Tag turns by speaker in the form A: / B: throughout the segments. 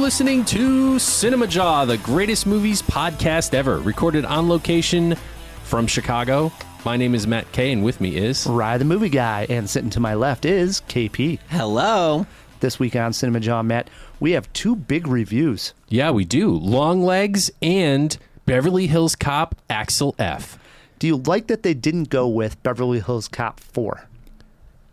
A: listening to Cinemajaw, the greatest movies podcast ever, recorded on location from Chicago. My name is Matt K, and with me is
B: Rye the Movie Guy, and sitting to my left is KP.
C: Hello.
B: This week on Cinemajaw, Matt, we have two big reviews.
A: Yeah, we do. Longlegs and Beverly Hills Cop, Axel F.
B: Do you like that they didn't go with Beverly Hills Cop 4?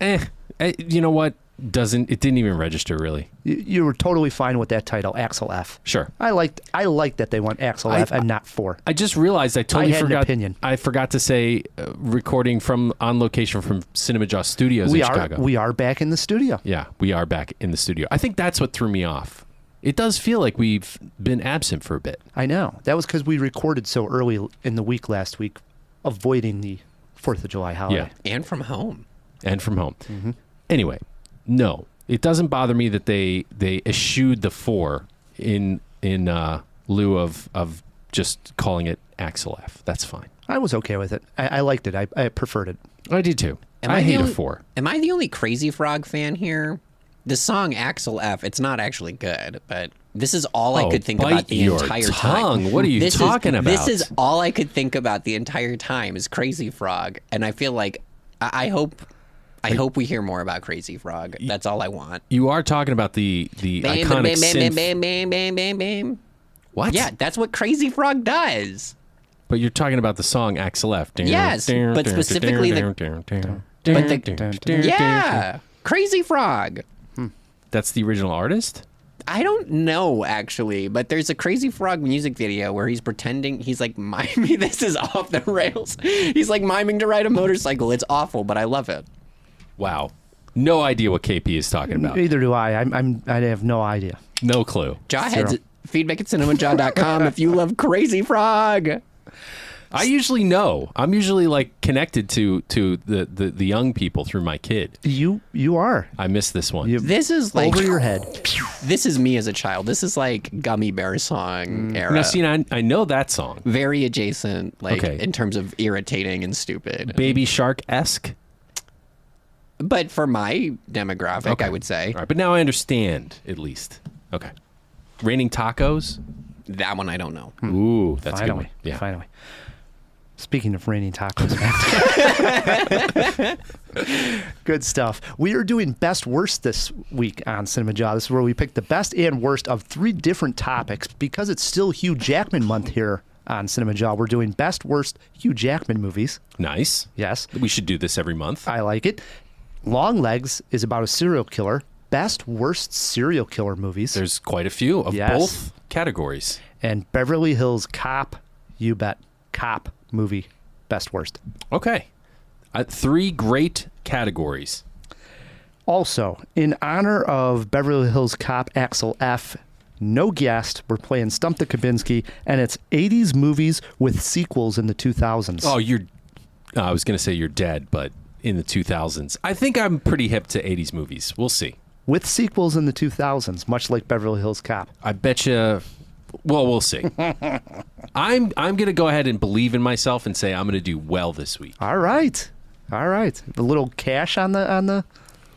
A: You know what? It didn't even register, really.
B: You were totally fine with that title, Axel F.
A: Sure.
B: I liked that they went Axel F and not 4.
A: I just realized I totally
B: had
A: forgot.
B: an opinion.
A: I forgot to say recording on location from Cinemajaw Studios in Chicago.
B: We are back in the studio.
A: Yeah, we are back in the studio. I think that's what threw me off. It does feel like we've been absent for a bit.
B: I know. That was because we recorded so early in the week last week, avoiding the 4th of July holiday.
A: Yeah.
C: And from home.
A: Mm-hmm. Anyway, no, it doesn't bother me that they eschewed the 4 in lieu of just calling it Axel F. That's fine.
B: I was okay with it. I liked it. I preferred it.
A: I did too. I hate a 4.
C: Am I the only Crazy Frog fan here? The song Axel F, it's not actually good, but this is all I could think about the entire time.
A: What are you talking about?
C: This is all I could think about the entire time is Crazy Frog, and I feel like I hope we hear more about Crazy Frog. That's all I want.
A: You are talking about the iconic synth.
C: Bam, bam, bam, bam, bam.
A: What?
C: Yeah, that's what Crazy Frog does.
A: But you're talking about the song Axel F.
C: Yes, but specifically yeah, Crazy Frog.
A: That's the original artist?
C: I don't know, actually, but there's a Crazy Frog music video where he's pretending, he's like miming, this is off the rails. He's like miming to ride a motorcycle. It's awful, but I love it.
A: Wow. No idea what KP is talking about.
B: Neither do I. I have no idea.
A: No clue.
C: Jawheads, feedback at cinemajaw.com if you love Crazy Frog.
A: I usually know. I'm usually like connected to the young people through my kid.
B: You are.
A: I missed this one.
C: This is like
B: over your head.
C: This is me as a child. This is like Gummy Bear song era.
A: Now, see, I know that song.
C: Very adjacent, like in terms of irritating and stupid.
A: Baby Shark-esque.
C: But for my demographic, I would say.
A: All right, but now I understand at least. Okay. Raining Tacos.
C: That one I don't know.
A: Ooh, that's
B: finally,
A: a good one. Yeah.
B: Finally. Speaking of raining tacos, man. Good stuff. We are doing best worst this week on Cinemajaw. This is where we pick the best and worst of 3 different topics. Because it's still Hugh Jackman month here on Cinemajaw, we're doing best worst Hugh Jackman movies.
A: Nice.
B: Yes.
A: We should do this every month.
B: I like it. Longlegs is about a serial killer. Best worst serial killer movies.
A: There's quite a few of both categories.
B: And Beverly Hills Cop, you bet, Cop movie, best worst.
A: Okay. 3 great categories.
B: Also, in honor of Beverly Hills Cop Axel F, no guest, we're playing Stump the Kubinski, and it's 80s movies with sequels in the 2000s.
A: Oh, I was going to say you're dead, but in the 2000s. I think I'm pretty hip to 80s movies. We'll see.
B: With sequels in the 2000s, much like Beverly Hills Cop.
A: I bet you... Well, we'll see. I'm going to go ahead and believe in myself and say I'm going to do well this week.
B: All right. A little cash on the.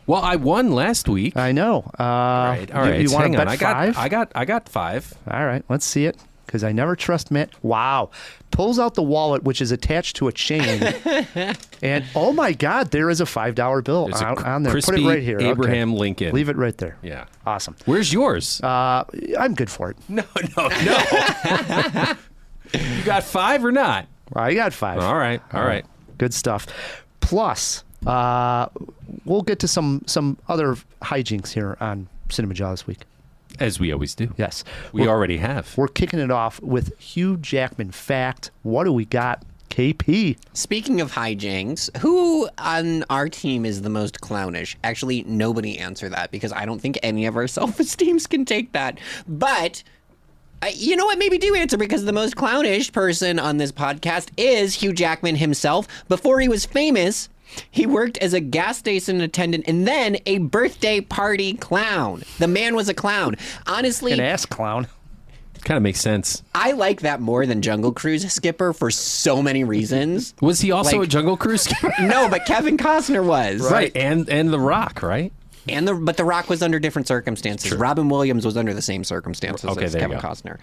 A: Well, I won last week.
B: I know.
A: All right.
B: You want
A: Hang
B: to
A: on.
B: bet 5?
A: I got 5.
B: All right. Let's see it. Because I never trust Matt. Wow. Pulls out the wallet, which is attached to a chain. And, oh, my God, there is a $5 bill on there. Put it right here.
A: Abraham Lincoln.
B: Leave it right there.
A: Yeah.
B: Awesome.
A: Where's yours?
B: I'm good for it.
A: No. You got 5 or not?
B: I got 5.
A: All right.
B: Good stuff. Plus, we'll get to some other hijinks here on Cinemajaw this week.
A: As we always do.
B: Yes.
A: We already have.
B: We're kicking it off with Hugh Jackman fact. What do we got, KP?
C: Speaking of hijinks, who on our team is the most clownish? Actually, nobody answer that because I don't think any of our self-esteems can take that. But... you know what? Maybe do answer because the most clownish person on this podcast is Hugh Jackman himself. Before he was famous, he worked as a gas station attendant and then a birthday party clown. The man was a clown. Honestly,
B: an ass clown.
A: Kind of makes sense.
C: I like that more than Jungle Cruise skipper for so many reasons.
A: Was he also a Jungle Cruise skipper?
C: No, but Kevin Costner was.
A: Right, and The Rock, right?
C: But The Rock was under different circumstances.
A: True.
C: Robin Williams was under the same circumstances as
A: there you
C: Kevin
A: go.
C: Costner.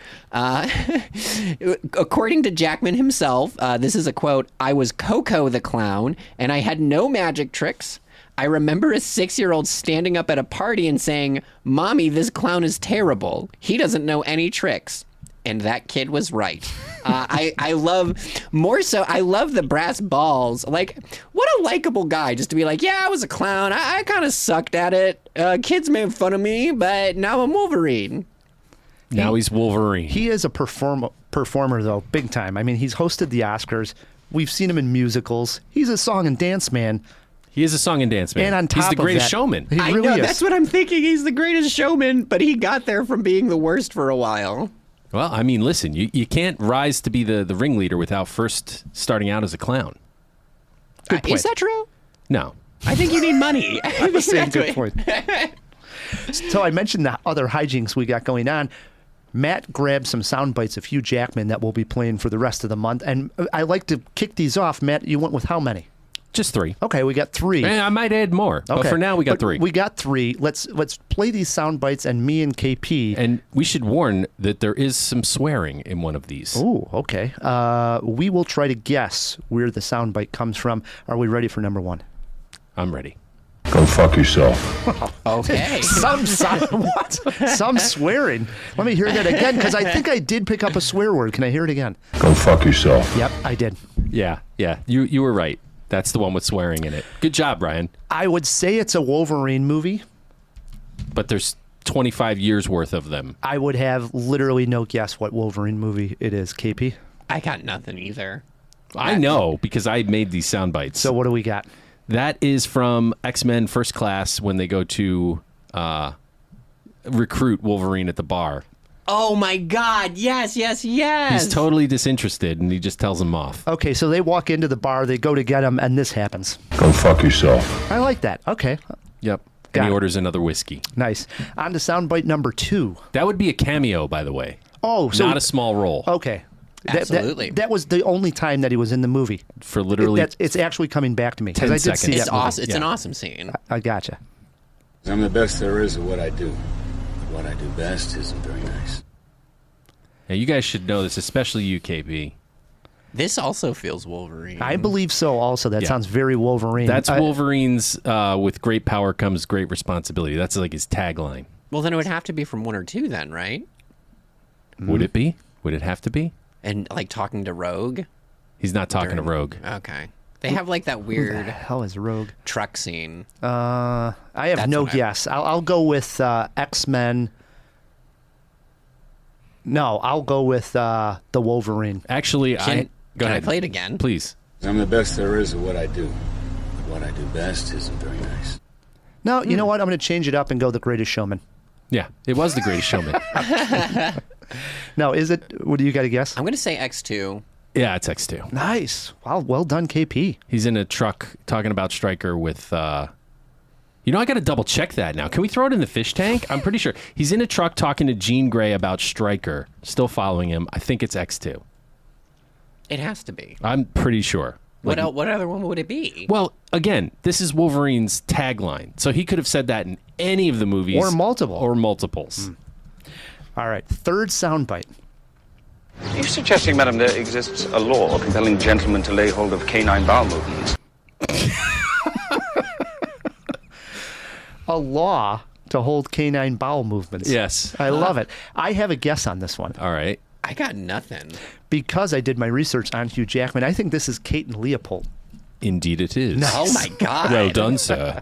C: According to Jackman himself, this is a quote, "I was Coco the clown, and I had no magic tricks. I remember a 6-year-old standing up at a party and saying, 'Mommy, this clown is terrible. He doesn't know any tricks.' And that kid was right." I love the brass balls. Like, what a likable guy just to be like, yeah, I was a clown. I kind of sucked at it. Kids made fun of me, but now I'm Wolverine.
A: Now he's Wolverine.
B: He is a performer, though, big time. I mean, he's hosted the Oscars. We've seen him in musicals. He's a song and dance man.
A: He is a song and dance man.
B: And on top
A: he's the greatest
B: of that,
A: showman.
B: He
C: I
B: really
C: know,
B: is.
C: that's what I'm thinking. He's the greatest showman, but he got there from being the worst for a while.
A: Well, I mean, listen, you can't rise to be the ringleader without first starting out as a clown.
B: Good point.
C: Is that true?
A: No.
C: I think you need money. I think
B: Same
C: that's
B: good
C: what-
B: point. So I mentioned the other hijinks we got going on. Matt grabbed some sound bites of Hugh Jackman that we'll be playing for the rest of the month. And I like to kick these off. Matt, you went with how many?
A: Just 3.
B: Okay, we got 3.
A: And I might add more. But for now, we got 3.
B: We got 3. Let's play these sound bites, and me and KP.
A: And we should warn that there is some swearing in one of these.
B: Oh, okay. We will try to guess where the sound bite comes from. Are we ready for number 1?
A: I'm ready.
D: Go fuck yourself.
C: Okay.
B: Some swearing. Let me hear that again, because I think I did pick up a swear word. Can I hear it again?
D: Go fuck yourself.
B: Yep, I did.
A: Yeah. You were right. That's the one with swearing in it. Good job, Brian.
B: I would say it's a Wolverine movie.
A: But there's 25 years worth of them.
B: I would have literally no guess what Wolverine movie it is, KP.
C: I got nothing either.
A: I know because I made these sound bites.
B: So what do we got?
A: That is from X-Men First Class when they go to recruit Wolverine at the bar.
C: Oh my God! Yes.
A: He's totally disinterested, and he just tells him off.
B: Okay, so they walk into the bar, they go to get him, and this happens.
D: Go fuck yourself.
B: I like that. Okay,
A: Yep.
B: Got
A: And he
B: it.
A: orders another whiskey.
B: nice. On to soundbite number 2.
A: That would be a cameo, by the way.
B: Oh, so
A: Not a small role.
B: okay.
C: Absolutely.
B: That was the only time that he was in the movie.
A: For literally
B: It's actually coming back to me
A: 10
B: I did see
A: seconds.
B: that
C: It's
B: movie.
C: awesome. It's an
A: Yeah.
C: awesome scene.
B: I gotcha.
E: I'm the best there is at what I do. But what I do best isn't very nice.
A: Now, you guys should know this, especially you, KB.
C: This also feels Wolverine.
B: I believe so. Also, that
A: Yeah.
B: sounds very Wolverine.
A: That's Wolverine's with great power comes great responsibility. That's like his tagline.
C: Well, then it would have to be from 1 or 2 then, right?
A: Would it be? Would it have to be?
C: And like talking to Rogue.
A: He's not talking to Rogue.
C: Okay. They have like that
B: Who the
C: weird
B: hell is Rogue?
C: truck scene.
B: I have
C: That's
B: no
C: what I-
B: guess. I'll go with X-Men. No, I'll go with the Wolverine.
A: Actually, go
C: Can
A: ahead.
C: I play it again?
A: Please.
E: I'm the best there is at what I do. But what I do best isn't very nice.
B: No, you know what? I'm going to change it up and go The Greatest Showman.
A: Yeah, it was The Greatest Showman.
B: No, is it? What do you got to guess?
C: I'm going to say X2.
A: Yeah, it's X2.
B: Nice. Wow, well done, KP.
A: He's in a truck talking about Stryker with... You know, I got to double check that now. Can we throw it in the fish tank? I'm pretty sure. He's in a truck talking to Jean Grey about Stryker. Still following him. I think it's X2.
C: It has to be.
A: I'm pretty sure.
C: What other one would it be?
A: Well, again, this is Wolverine's tagline. So he could have said that in any of the movies.
B: Or multiple.
A: Or multiples.
B: All right, third soundbite.
F: Are you suggesting, madam, there exists a law compelling gentlemen to lay hold of canine bowel movements?
B: A law to hold canine bowel movements.
A: Yes.
B: I love it. I have a guess on this one.
A: All right.
C: I got nothing.
B: Because I did my research on Hugh Jackman, I think this is Kate and Leopold.
A: Indeed it is.
C: Oh my God.
A: Well done, sir.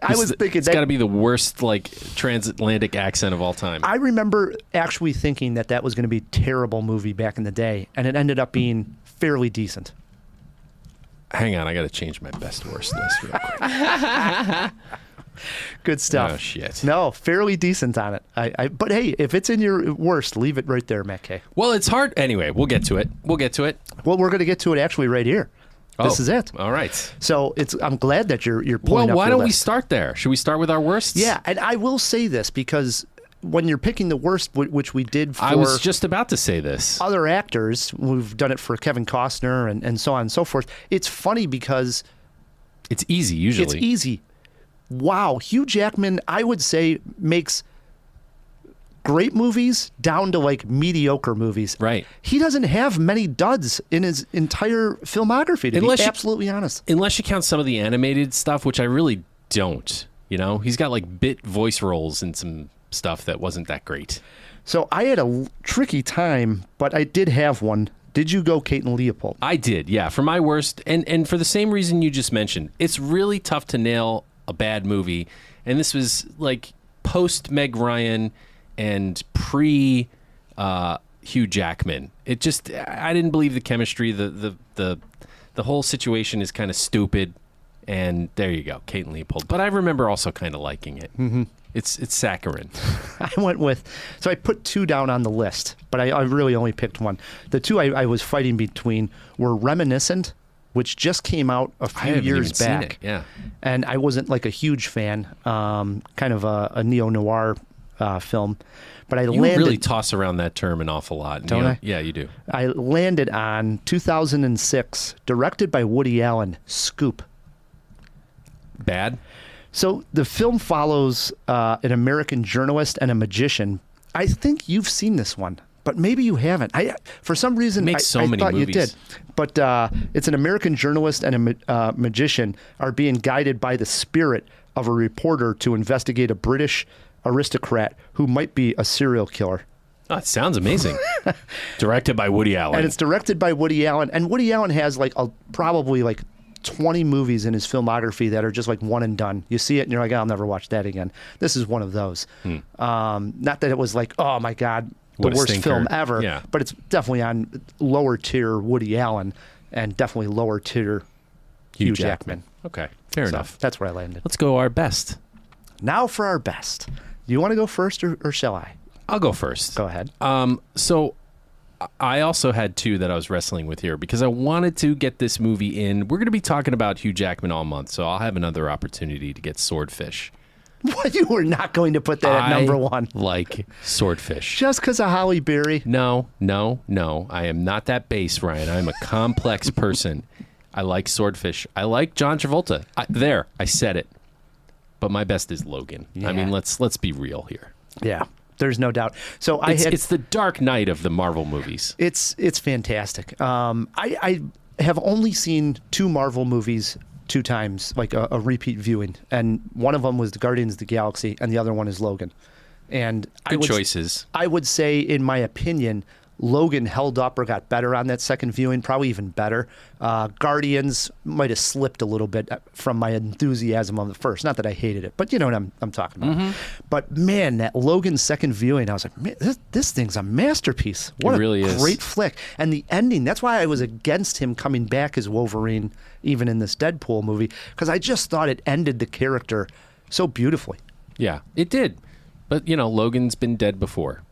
B: I was thinking
A: it's got to be the worst, like, transatlantic accent of all time.
B: I remember actually thinking that was going to be a terrible movie back in the day, and it ended up being fairly decent.
A: Hang on, I got to change my best worst list real quick.
B: Good stuff.
A: Oh, shit.
B: No, fairly decent on it. But hey, if it's in your worst, leave it right there, Matt K.
A: Well, it's hard. Anyway, we'll get to it. Well,
B: we're going to get to it actually right here. This is it.
A: All right.
B: So I'm glad that you're
A: Well,
B: pulling up
A: why
B: your
A: don't we
B: list.
A: start there? Should we start with our worsts?
B: Yeah, and I will say this because when you're picking the worst, which we did for
A: I was just about to say this.
B: other actors, we've done it for Kevin Costner and so on and so forth. It's funny because
A: It's easy, usually.
B: it's easy. wow, Hugh Jackman, I would say, makes great movies down to like mediocre movies.
A: Right.
B: He doesn't have many duds in his entire filmography, to be absolutely honest.
A: Unless you count some of the animated stuff, which I really don't. You know, he's got like bit voice roles and some stuff that wasn't that great.
B: So I had a tricky time, but I did have one. Did you go Kate and Leopold?
A: I did, yeah. For my worst, and for the same reason you just mentioned, it's really tough to nail a bad movie. And this was like post Meg Ryan and pre Hugh Jackman. It just, I didn't believe the chemistry. The whole situation is kind of stupid. And there you go, Kate and Leopold. But I remember also kind of liking it. Mm-hmm. It's saccharine.
B: I went with, so I put 2 down on the list, but I really only picked one. The 2 I was fighting between were Reminiscent, which just came out a few years back.
A: Seen it. Yeah.
B: And I wasn't like a huge fan, kind of a neo-noir film. But
A: You really toss around that term an awful lot.
B: Don't I?
A: Yeah, you do.
B: I landed on 2006, directed by Woody Allen, Scoop.
A: Bad?
B: So the film follows an American journalist and a magician. I think you've seen this one, but maybe you haven't. For some reason,
A: Makes so
B: I
A: many
B: thought
A: movies.
B: you did. But it's an American journalist and a magician are being guided by the spirit of a reporter to investigate a British aristocrat who might be a serial killer.
A: Oh, it sounds amazing. Directed by Woody Allen.
B: And it's directed by Woody Allen. And Woody Allen has like probably like 20 movies in his filmography that are just like one and done. You see it and you're like, I'll never watch that again. This is one of those. Not that it was like, oh my God, the worst film ever.
A: Yeah.
B: But it's definitely on lower tier Woody Allen and definitely lower tier Hugh Jackman.
A: Okay, fair enough.
B: That's where I landed.
A: Let's go our best.
B: Now for our best. Do you want to go first or shall I?
A: I'll go first.
B: Go ahead.
A: So I also had 2 that I was wrestling with here because I wanted to get this movie in. We're going to be talking about Hugh Jackman all month, so I'll have another opportunity to get Swordfish.
B: What, you were not going to put that at number 1?
A: Like Swordfish.
B: Just because of Halle Berry?
A: No. I am not that base, Ryan. I'm a complex person. I like Swordfish. I like John Travolta. I said it. But my best is Logan.
B: Yeah.
A: I mean, let's be real here.
B: Yeah. There's no doubt. So
A: it's the Dark Knight of the Marvel movies.
B: It's fantastic. I have only seen 2 Marvel movies 2 times, like a repeat viewing, and one of them was the Guardians of the Galaxy, and the other one is Logan. And
A: Good choices.
B: I would say, in my opinion, Logan held up or got better on that second viewing, probably even better. Guardians might have slipped a little bit from my enthusiasm on the first. Not that I hated it, but you know what I'm talking about. Mm-hmm. But man, that Logan second viewing, I was like, man, this thing's a masterpiece. What
A: it really
B: a
A: is.
B: great flick. And the ending, that's why I was against him coming back as Wolverine, even in this Deadpool movie, because I just thought it ended the character so beautifully.
A: Yeah, it did. But, you know, Logan's been dead before.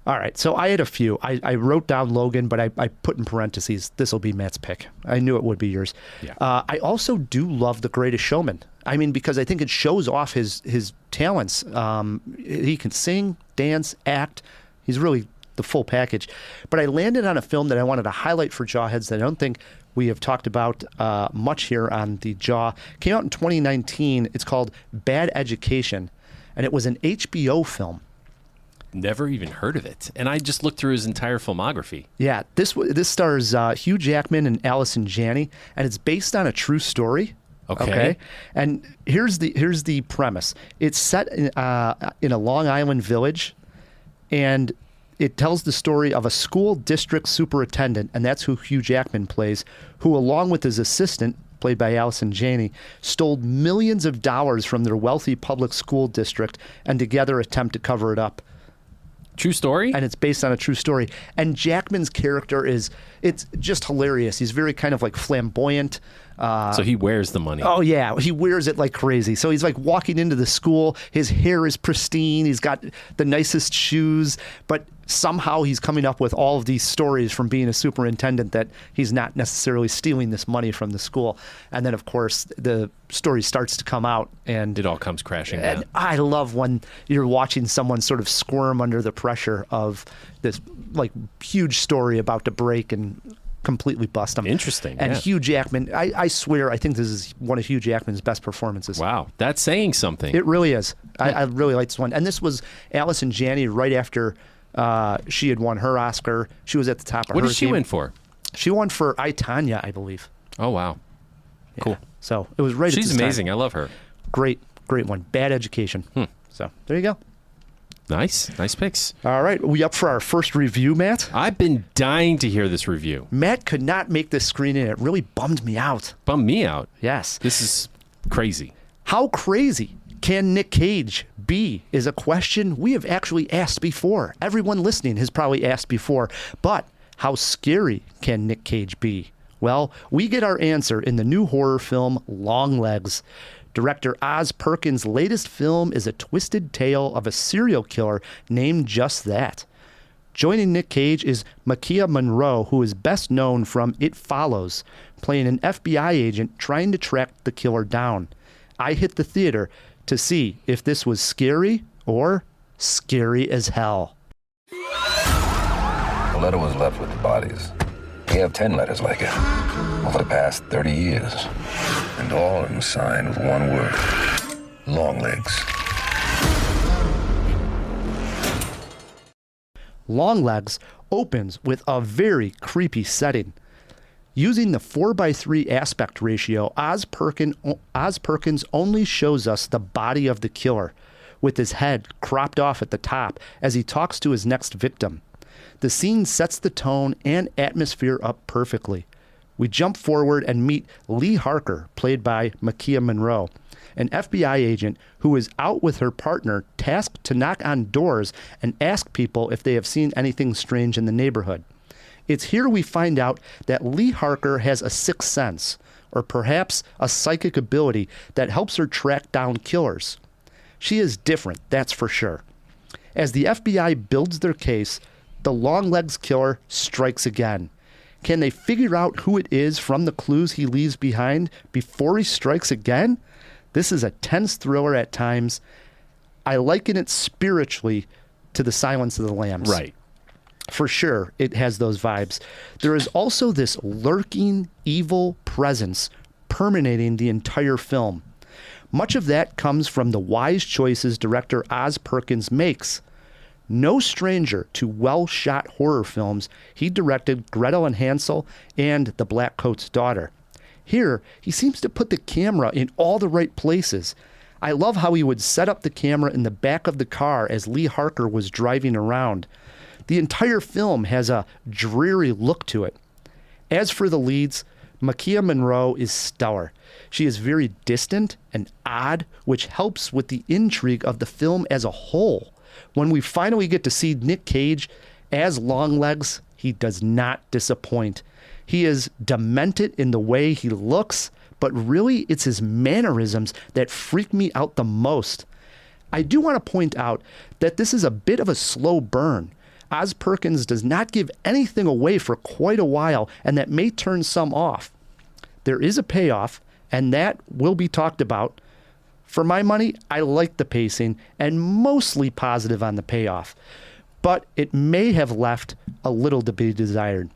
B: All right, so I had a few. I wrote down Logan, but I put in parentheses, this will be Matt's pick. I knew it would be yours.
A: Yeah.
B: I also do love The Greatest Showman. I mean, because I think it shows off his talents. He can sing, dance, act. He's really the full package. But I landed on a film that I wanted to highlight for Jawheads that I don't think we have talked about much here on the Jaw. Came out in 2019. It's called Bad Education, and it was an HBO film.
A: Never even heard of it. And I just looked through his entire filmography.
B: Yeah, this stars Hugh Jackman and Allison Janney, and it's based on a true story.
A: Okay.
B: And here's the premise. It's set in a Long Island village, and it tells the story of a school district superintendent, and that's who Hugh Jackman plays, who, along with his assistant, played by Allison Janney, stole millions of dollars from their wealthy public school district and together attempt to cover it up.
A: True story?
B: And it's based on a true story. And Jackman's character it's just hilarious. He's very kind of like flamboyant.
A: So he wears the money.
B: Oh, yeah. He wears it like crazy. So he's like walking into the school. His hair is pristine. He's got the nicest shoes. But somehow he's coming up with all of these stories from being a superintendent that he's not necessarily stealing this money from the school. And then, of course, the story starts to come out. And
A: it all comes crashing down.
B: And I love when you're watching someone sort of squirm under the pressure of this like huge story about to break and completely bust him.
A: Interesting,
B: And
A: yeah.
B: Hugh Jackman, I swear, I think this is one of Hugh Jackman's best performances.
A: Wow, that's saying something.
B: It really is. I really like this one. And this was Allison Janney right after she had won her Oscar. She was at the top of
A: What
B: her
A: did she
B: game.
A: win for?
B: She won for I, Tonya, I believe.
A: Oh, wow.
B: Yeah.
A: Cool.
B: So it was right at
A: She's
B: this time.
A: amazing. I love her.
B: Great one. Bad Education. So there you go.
A: Nice picks.
B: All right. We up for our first review, Matt?
A: I've been dying to hear this review.
B: Matt could not make this screening. It really bummed me out.
A: Bummed me out.
B: Yes.
A: This is crazy.
B: How crazy can Nick Cage be is a question we have actually asked before. Everyone listening has probably asked before. But how scary can Nick Cage be? Well, we get our answer in the new horror film Longlegs. Director Oz Perkins' latest film is a twisted tale of a serial killer named just that. Joining Nick Cage is Makia Monroe, who is best known from It Follows, playing an FBI agent trying to track the killer down. I hit the theater to see if this was scary or scary as hell.
G: The letter was left with the bodies. We have 10 letters like it over the past 30 years. And all of them signed with one word: Longlegs.
B: Longlegs opens with a very creepy setting. Using the 4:3 aspect ratio, Oz Perkins only shows us the body of the killer, with his head cropped off at the top as he talks to his next victim. The scene sets the tone and atmosphere up perfectly. We jump forward and meet Lee Harker, played by Makia Monroe, an FBI agent who is out with her partner, tasked to knock on doors and ask people if they have seen anything strange in the neighborhood. It's here we find out that Lee Harker has a sixth sense, or perhaps a psychic ability that helps her track down killers. She is different, that's for sure. As the FBI builds their case, the Longlegs killer strikes again. Can they figure out who it is from the clues he leaves behind before he strikes again? This is a tense thriller at times. I liken it spiritually to The Silence of the Lambs.
A: Right.
B: For sure, it has those vibes. There is also this lurking, evil presence permeating the entire film. Much of that comes from the wise choices director Oz Perkins makes. No stranger to well-shot horror films, he directed Gretel and Hansel and The Black Coat's Daughter. Here, he seems to put the camera in all the right places. I love how he would set up the camera in the back of the car as Lee Harker was driving around. The entire film has a dreary look to it. As for the leads, Makia Monroe is stellar. She is very distant and odd, which helps with the intrigue of the film as a whole. When we finally get to see Nick Cage as Longlegs, he does not disappoint. He is demented in the way he looks, but really it's his mannerisms that freak me out the most. I do want to point out that this is a bit of a slow burn. Oz Perkins does not give anything away for quite a while, and that may turn some off. There is a payoff, and that will be talked about. For my money, I like the pacing and mostly positive on the payoff, but it may have left a little to be desired.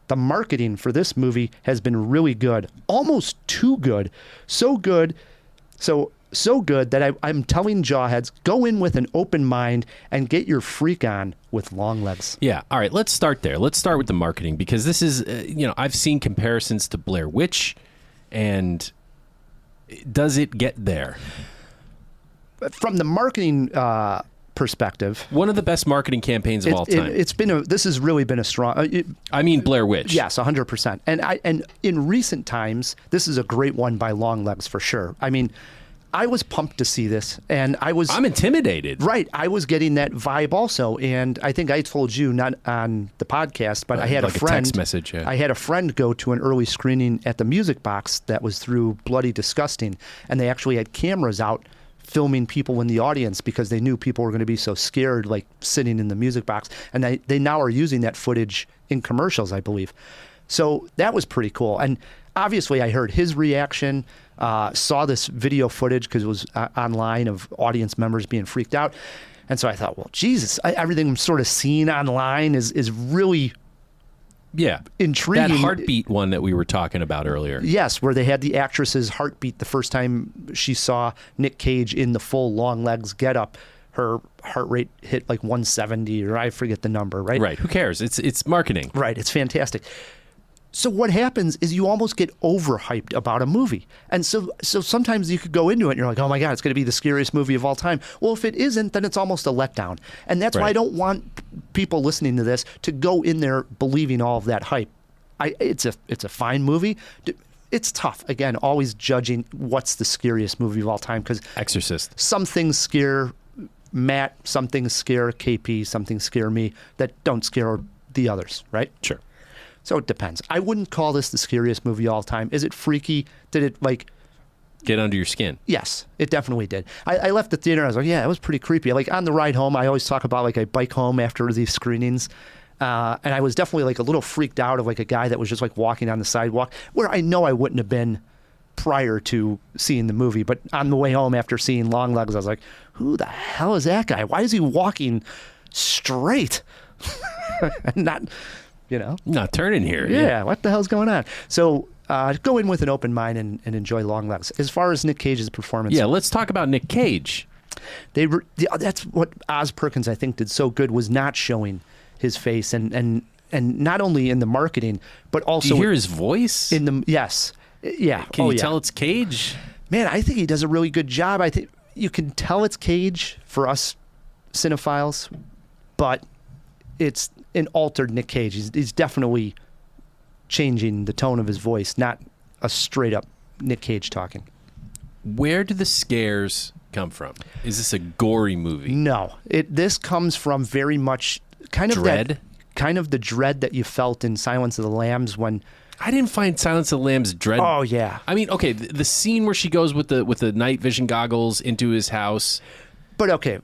B: The marketing for this movie has been really good, almost too good. So good that I'm telling Jawheads, go in with an open mind and get your freak on with Longlegs.
A: Yeah. All right. Let's start there. Let's start with the marketing, because this is, I've seen comparisons to Blair Witch, and does it get there?
B: From the marketing perspective,
A: one of the best marketing campaigns of all time.
B: This has really been a strong.
A: Blair Witch.
B: Yes, 100%. And in recent times, this is a great one by Longlegs for sure. I mean, I was pumped to see this, and I'm
A: intimidated.
B: Right, I was getting that vibe also, and I think I told you, not on the podcast, but I had
A: like
B: a friend.
A: A text message. Yeah.
B: I had a friend go to an early screening at the Music Box that was through Bloody Disgusting, and they actually had cameras out filming people in the audience because they knew people were going to be so scared, like sitting in the Music Box, and they now are using that footage in commercials, I believe. So that was pretty cool, and obviously I heard his reaction. Saw this video footage because it was online of audience members being freaked out. And so I thought, well, Jesus, everything I'm sort of seeing online is really
A: Yeah.
B: intriguing.
A: That heartbeat one that we were talking about earlier.
B: Yes, where they had the actress's heartbeat the first time she saw Nick Cage in the full Longlegs getup. Her heart rate hit like 170, or I forget the number, right?
A: Right. Who cares? It's marketing.
B: Right. It's fantastic. So what happens is you almost get overhyped about a movie. And so sometimes you could go into it and you're like, oh my God, it's going to be the scariest movie of all time. Well, if it isn't, then it's almost a letdown. And that's why I don't want people listening to this to go in there believing all of that hype. It's a fine movie. It's tough. Again, always judging what's the scariest movie of all time, because
A: Exorcist.
B: some things scare Matt, some things scare KP, some things scare me that don't scare the others, right?
A: Sure.
B: So it depends. I wouldn't call this the scariest movie of all time. Is it freaky? Did it
A: get under your skin?
B: Yes, it definitely did. I left the theater. I was like, yeah, it was pretty creepy. Like on the ride home, I always talk about like I bike home after these screenings. And I was definitely like a little freaked out of like a guy that was just like walking on the sidewalk, where I know I wouldn't have been prior to seeing the movie. But on the way home after seeing Longlegs, I was like, who the hell is that guy? Why is he walking straight? And not,
A: not turning here.
B: Yeah, what the hell's going on? So go in with an open mind and enjoy Longlegs. As far as Nick Cage's performance.
A: Yeah, let's talk about Nick Cage.
B: That's what Oz Perkins, I think, did so good, was not showing his face and not only in the marketing, but also...
A: Do you hear his voice?
B: Yes. Yeah.
A: Can you tell it's Cage?
B: Man, I think he does a really good job. I think you can tell it's Cage for us cinephiles, but it's an altered Nick Cage. He's definitely changing the tone of his voice, not a straight up Nick Cage talking.
A: Where do the scares come from? Is this a gory movie?
B: No. This comes from very much kind of
A: dread?
B: Kind of the dread that you felt in Silence of the Lambs when...
A: I didn't find Silence of the Lambs dread.
B: Oh, yeah.
A: I mean, okay, the scene where she goes with the night vision goggles into his house.
B: But, okay,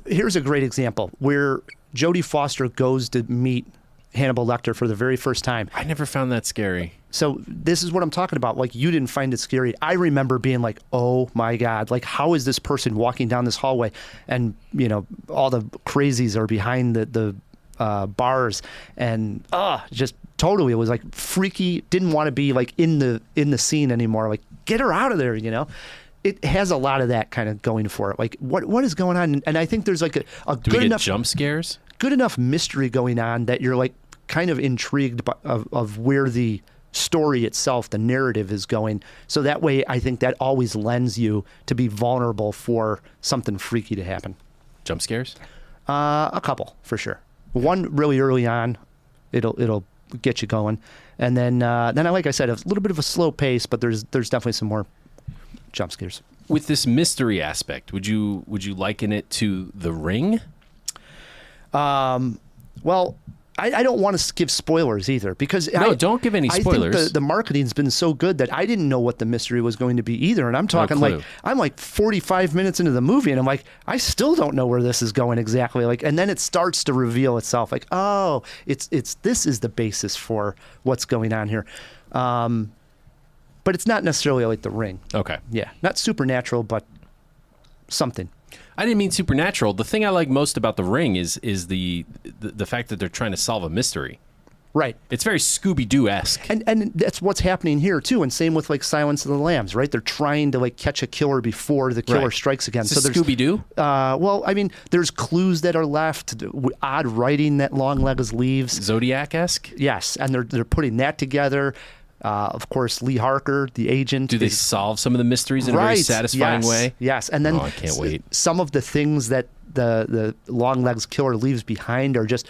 B: here's a great example where Jodie Foster goes to meet Hannibal Lecter for the very first time.
A: I never found that scary.
B: So this is what I'm talking about. Like, you didn't find it scary. I remember being like, oh, my God. Like, how is this person walking down this hallway? And, all the crazies are behind the bars. And, just totally. It was, like, freaky. Didn't want to be, like, in the scene anymore. Like, get her out of there, It has a lot of that kind of going for it. Like, what is going on? And I think there's, like, a
A: Do
B: good
A: we get
B: enough...
A: jump scares?
B: Good enough mystery going on that you're like kind of intrigued of where the story itself, the narrative is going. So that way, I think that always lends you to be vulnerable for something freaky to happen.
A: Jump scares?
B: A couple for sure. One really early on, it'll get you going, and then like I said, a little bit of a slow pace, but there's definitely some more jump scares.
A: With this mystery aspect, would you liken it to The Ring?
B: Well, I don't want to give spoilers either, because
A: don't give any spoilers.
B: I think the marketing's been so good that I didn't know what the mystery was going to be either. And I'm talking I'm 45 minutes into the movie and I'm like, I still don't know where this is going exactly. Like, and then it starts to reveal itself. Like, oh, it's this is the basis for what's going on here. But it's not necessarily like The Ring.
A: Okay.
B: Yeah, not supernatural, but something.
A: I didn't mean supernatural. The thing I like most about The Ring is the fact that they're trying to solve a mystery.
B: Right.
A: It's very Scooby-Doo-esque.
B: And that's what's happening here, too. And same with, like, Silence of the Lambs, right? They're trying to, like, catch a killer before the killer strikes again.
A: Is this Scooby-Doo?
B: Well, I mean, there's clues that are left, odd writing that Longlegs leaves.
A: Zodiac-esque?
B: Yes, and they're putting that together. Of course, Lee Harker, the agent.
A: Do they solve some of the mysteries in a very satisfying way?
B: Yes, and then
A: I can't wait.
B: Some of the things that the Longlegs killer leaves behind are just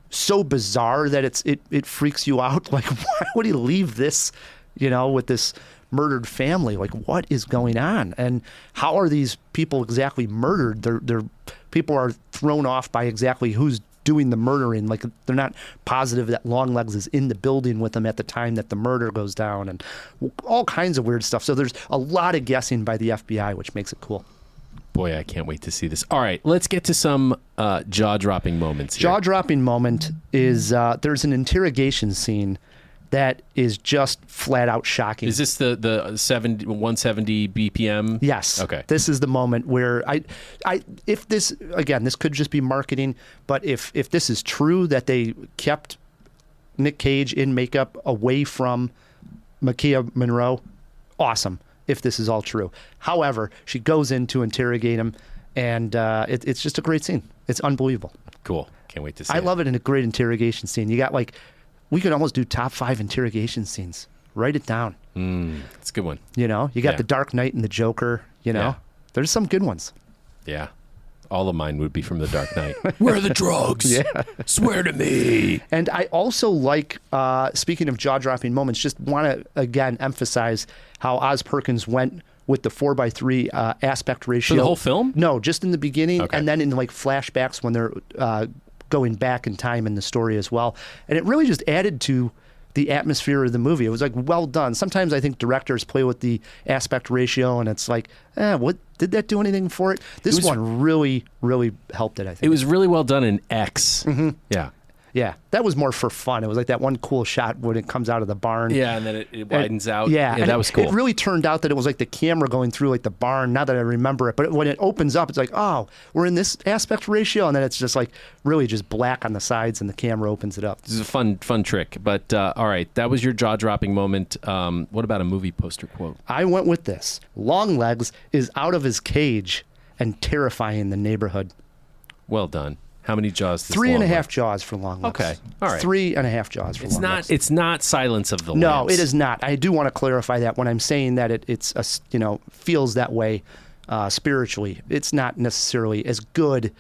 B: so bizarre that it freaks you out. Like, why would he leave this, with this murdered family? Like, what is going on? And how are these people exactly murdered? They're people are thrown off by exactly who's doing the murdering. Like, they're not positive that Longlegs is in the building with them at the time that the murder goes down, and all kinds of weird stuff. So there's a lot of guessing by the FBI, which makes it cool.
A: Boy, I can't wait to see this. All right, let's get to some jaw-dropping moments here.
B: Jaw-dropping moment is there's an interrogation scene that is just flat out shocking.
A: Is this the 170 BPM?
B: Yes.
A: Okay.
B: This is the moment where if this, again, this could just be marketing, but if this is true that they kept Nick Cage in makeup away from Makia Monroe, awesome, if this is all true. However, she goes in to interrogate him, and it's just a great scene. It's unbelievable.
A: Cool. Can't wait to see
B: I
A: it.
B: love it in a great interrogation scene. You got we could almost do top 5 interrogation scenes. Write it down.
A: It's a good one.
B: You got
A: Yeah.
B: the Dark Knight and the Joker.
A: Yeah.
B: There's some good ones.
A: Yeah. All of mine would be from The Dark Knight. Where are the drugs? Yeah. Swear to me.
B: And I also like, speaking of jaw-dropping moments, just want to, again, emphasize how Oz Perkins went with the 4:3 aspect ratio.
A: For the whole film?
B: No, just in the beginning,
A: Okay.
B: and then in flashbacks when they're going back in time in the story as well. And it really just added to the atmosphere of the movie. It was well done. Sometimes I think directors play with the aspect ratio, and it's what did that do anything for it? This one really, really helped it, I think.
A: It was really well done in X.
B: Mm-hmm.
A: Yeah.
B: Yeah, that was more for fun. It was like that one cool shot when it comes out of the barn.
A: Yeah, and then it widens out.
B: Yeah, and
A: that was cool.
B: It really turned out that it was like the camera going through the barn. Now that I remember it, but when it opens up, it's oh, we're in this aspect ratio, and then it's just really just black on the sides, and the camera opens it up.
A: This is a fun trick. But all right, that was your jaw-dropping moment. What about a movie poster quote?
B: I went with this. Longlegs is out of his cage and terrifying the neighborhood.
A: Well done. How many jaws? Does
B: 3.5 jaws for Longlegs.
A: Okay, all right.
B: 3.5 jaws for Longlegs.
A: It's not Silence of the Lambs.
B: No, it is not. I do want to clarify that when I'm saying that it's feels that way spiritually. It's not necessarily as good.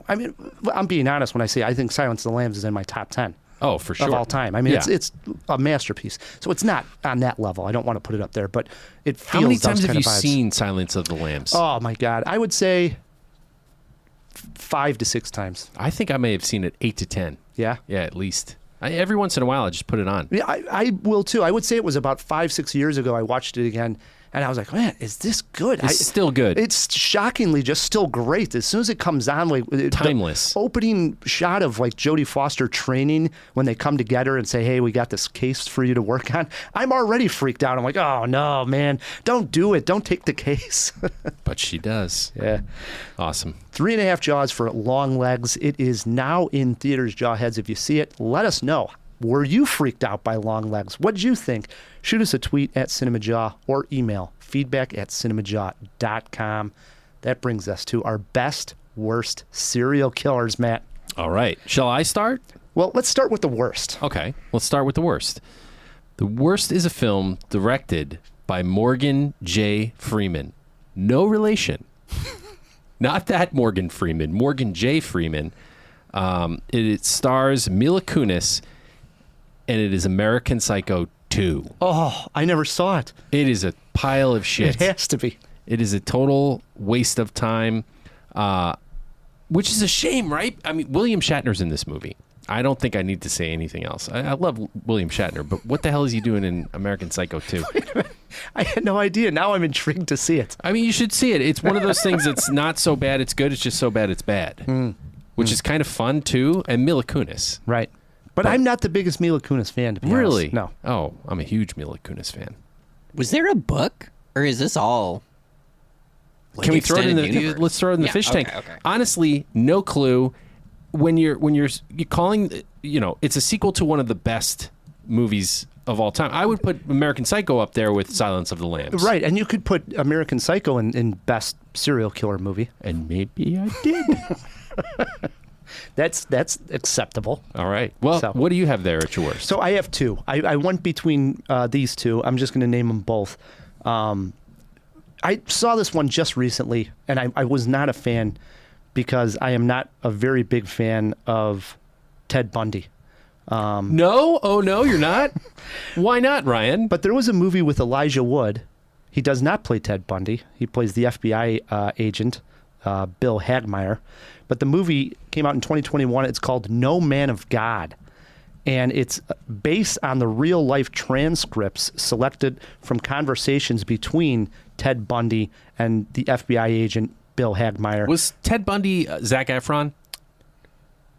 B: I mean, I'm being honest when I say I think Silence of the Lambs is in my top 10.
A: Oh, for sure.
B: Of all time. I mean,
A: Yeah.
B: it's a masterpiece. So it's not on that level. I don't want to put it up there, but it feels
A: How many
B: those
A: times have
B: kind
A: you
B: of vibes.
A: seen Silence of the Lambs?
B: Oh my God, I would say 5 to 6 times.
A: I think I may have seen it 8 to 10.
B: Yeah.
A: Yeah, at least. Every once in a while, I just put it on.
B: Yeah, I will too. I would say it was about 5-6 years ago I watched it again, and I was like, man, is this good?
A: It's still good.
B: It's shockingly just still great. As soon as it comes on,
A: Timeless.
B: The opening shot of Jodie Foster training when they come together and say, hey, we got this case for you to work on. I'm already freaked out. I'm like, oh no, man, don't do it. Don't take the case.
A: But she does.
B: Yeah.
A: Awesome.
B: 3.5 jaws for Longlegs. It is now in theaters, Jawheads. If you see it, let us know. Were you freaked out by Longlegs? What did you think? Shoot us a tweet at Cinemajaw or email feedback@cinemajaw.com. That brings us to our best, worst serial killers, Matt.
A: All right. Shall I start?
B: Well, let's start with the worst.
A: Okay. Let's start with the worst. The worst is a film directed by Morgan J. Freeman. No relation. Not that Morgan Freeman. Morgan J. Freeman. It stars Mila Kunis, and it is American Psycho 2.
B: Oh, I never saw it.
A: It is a pile of shit.
B: It has to be.
A: It is a total waste of time, which is a shame, right? I mean, William Shatner's in this movie. I don't think I need to say anything else. I love William Shatner, but what the hell is he doing in American Psycho 2?
B: I had no idea. Now I'm intrigued to see it.
A: I mean, you should see it. It's one of those things that's not so bad it's good. It's just so bad it's bad, which is kind of fun, too. And Mila Kunis.
B: Right. But I'm not the biggest Mila Kunis fan, to be
A: Really?
B: honest. No.
A: Oh, I'm a huge Mila Kunis fan.
C: Was there a book, or is this all?
A: Can we throw it in the?
C: extended universe?
A: Let's throw it in the
C: Yeah,
A: fish
C: okay,
A: tank.
C: okay.
A: Honestly, no clue. When you're calling, it's a sequel to one of the best movies of all time. I would put American Psycho up there with Silence of the Lambs.
B: Right, and you could put American Psycho in best serial killer movie.
A: And maybe I did.
B: That's acceptable.
A: All right. Well,
B: So-
A: what do you have there at your worst?
B: So I have two. I went between these two. I'm just going to name them both. I saw this one just recently, and I was not a fan because I am not a very big fan of Ted Bundy.
A: No? Oh, no, you're not? Why not, Ryan?
B: But there was a movie with Elijah Wood. He does not play Ted Bundy. He plays the FBI agent, Bill Hagmaier. But the movie came out in 2021. It's called No Man of God. And it's based on the real-life transcripts selected from conversations between Ted Bundy and the FBI agent, Bill Hagmaier.
A: Was Ted Bundy Zac Efron?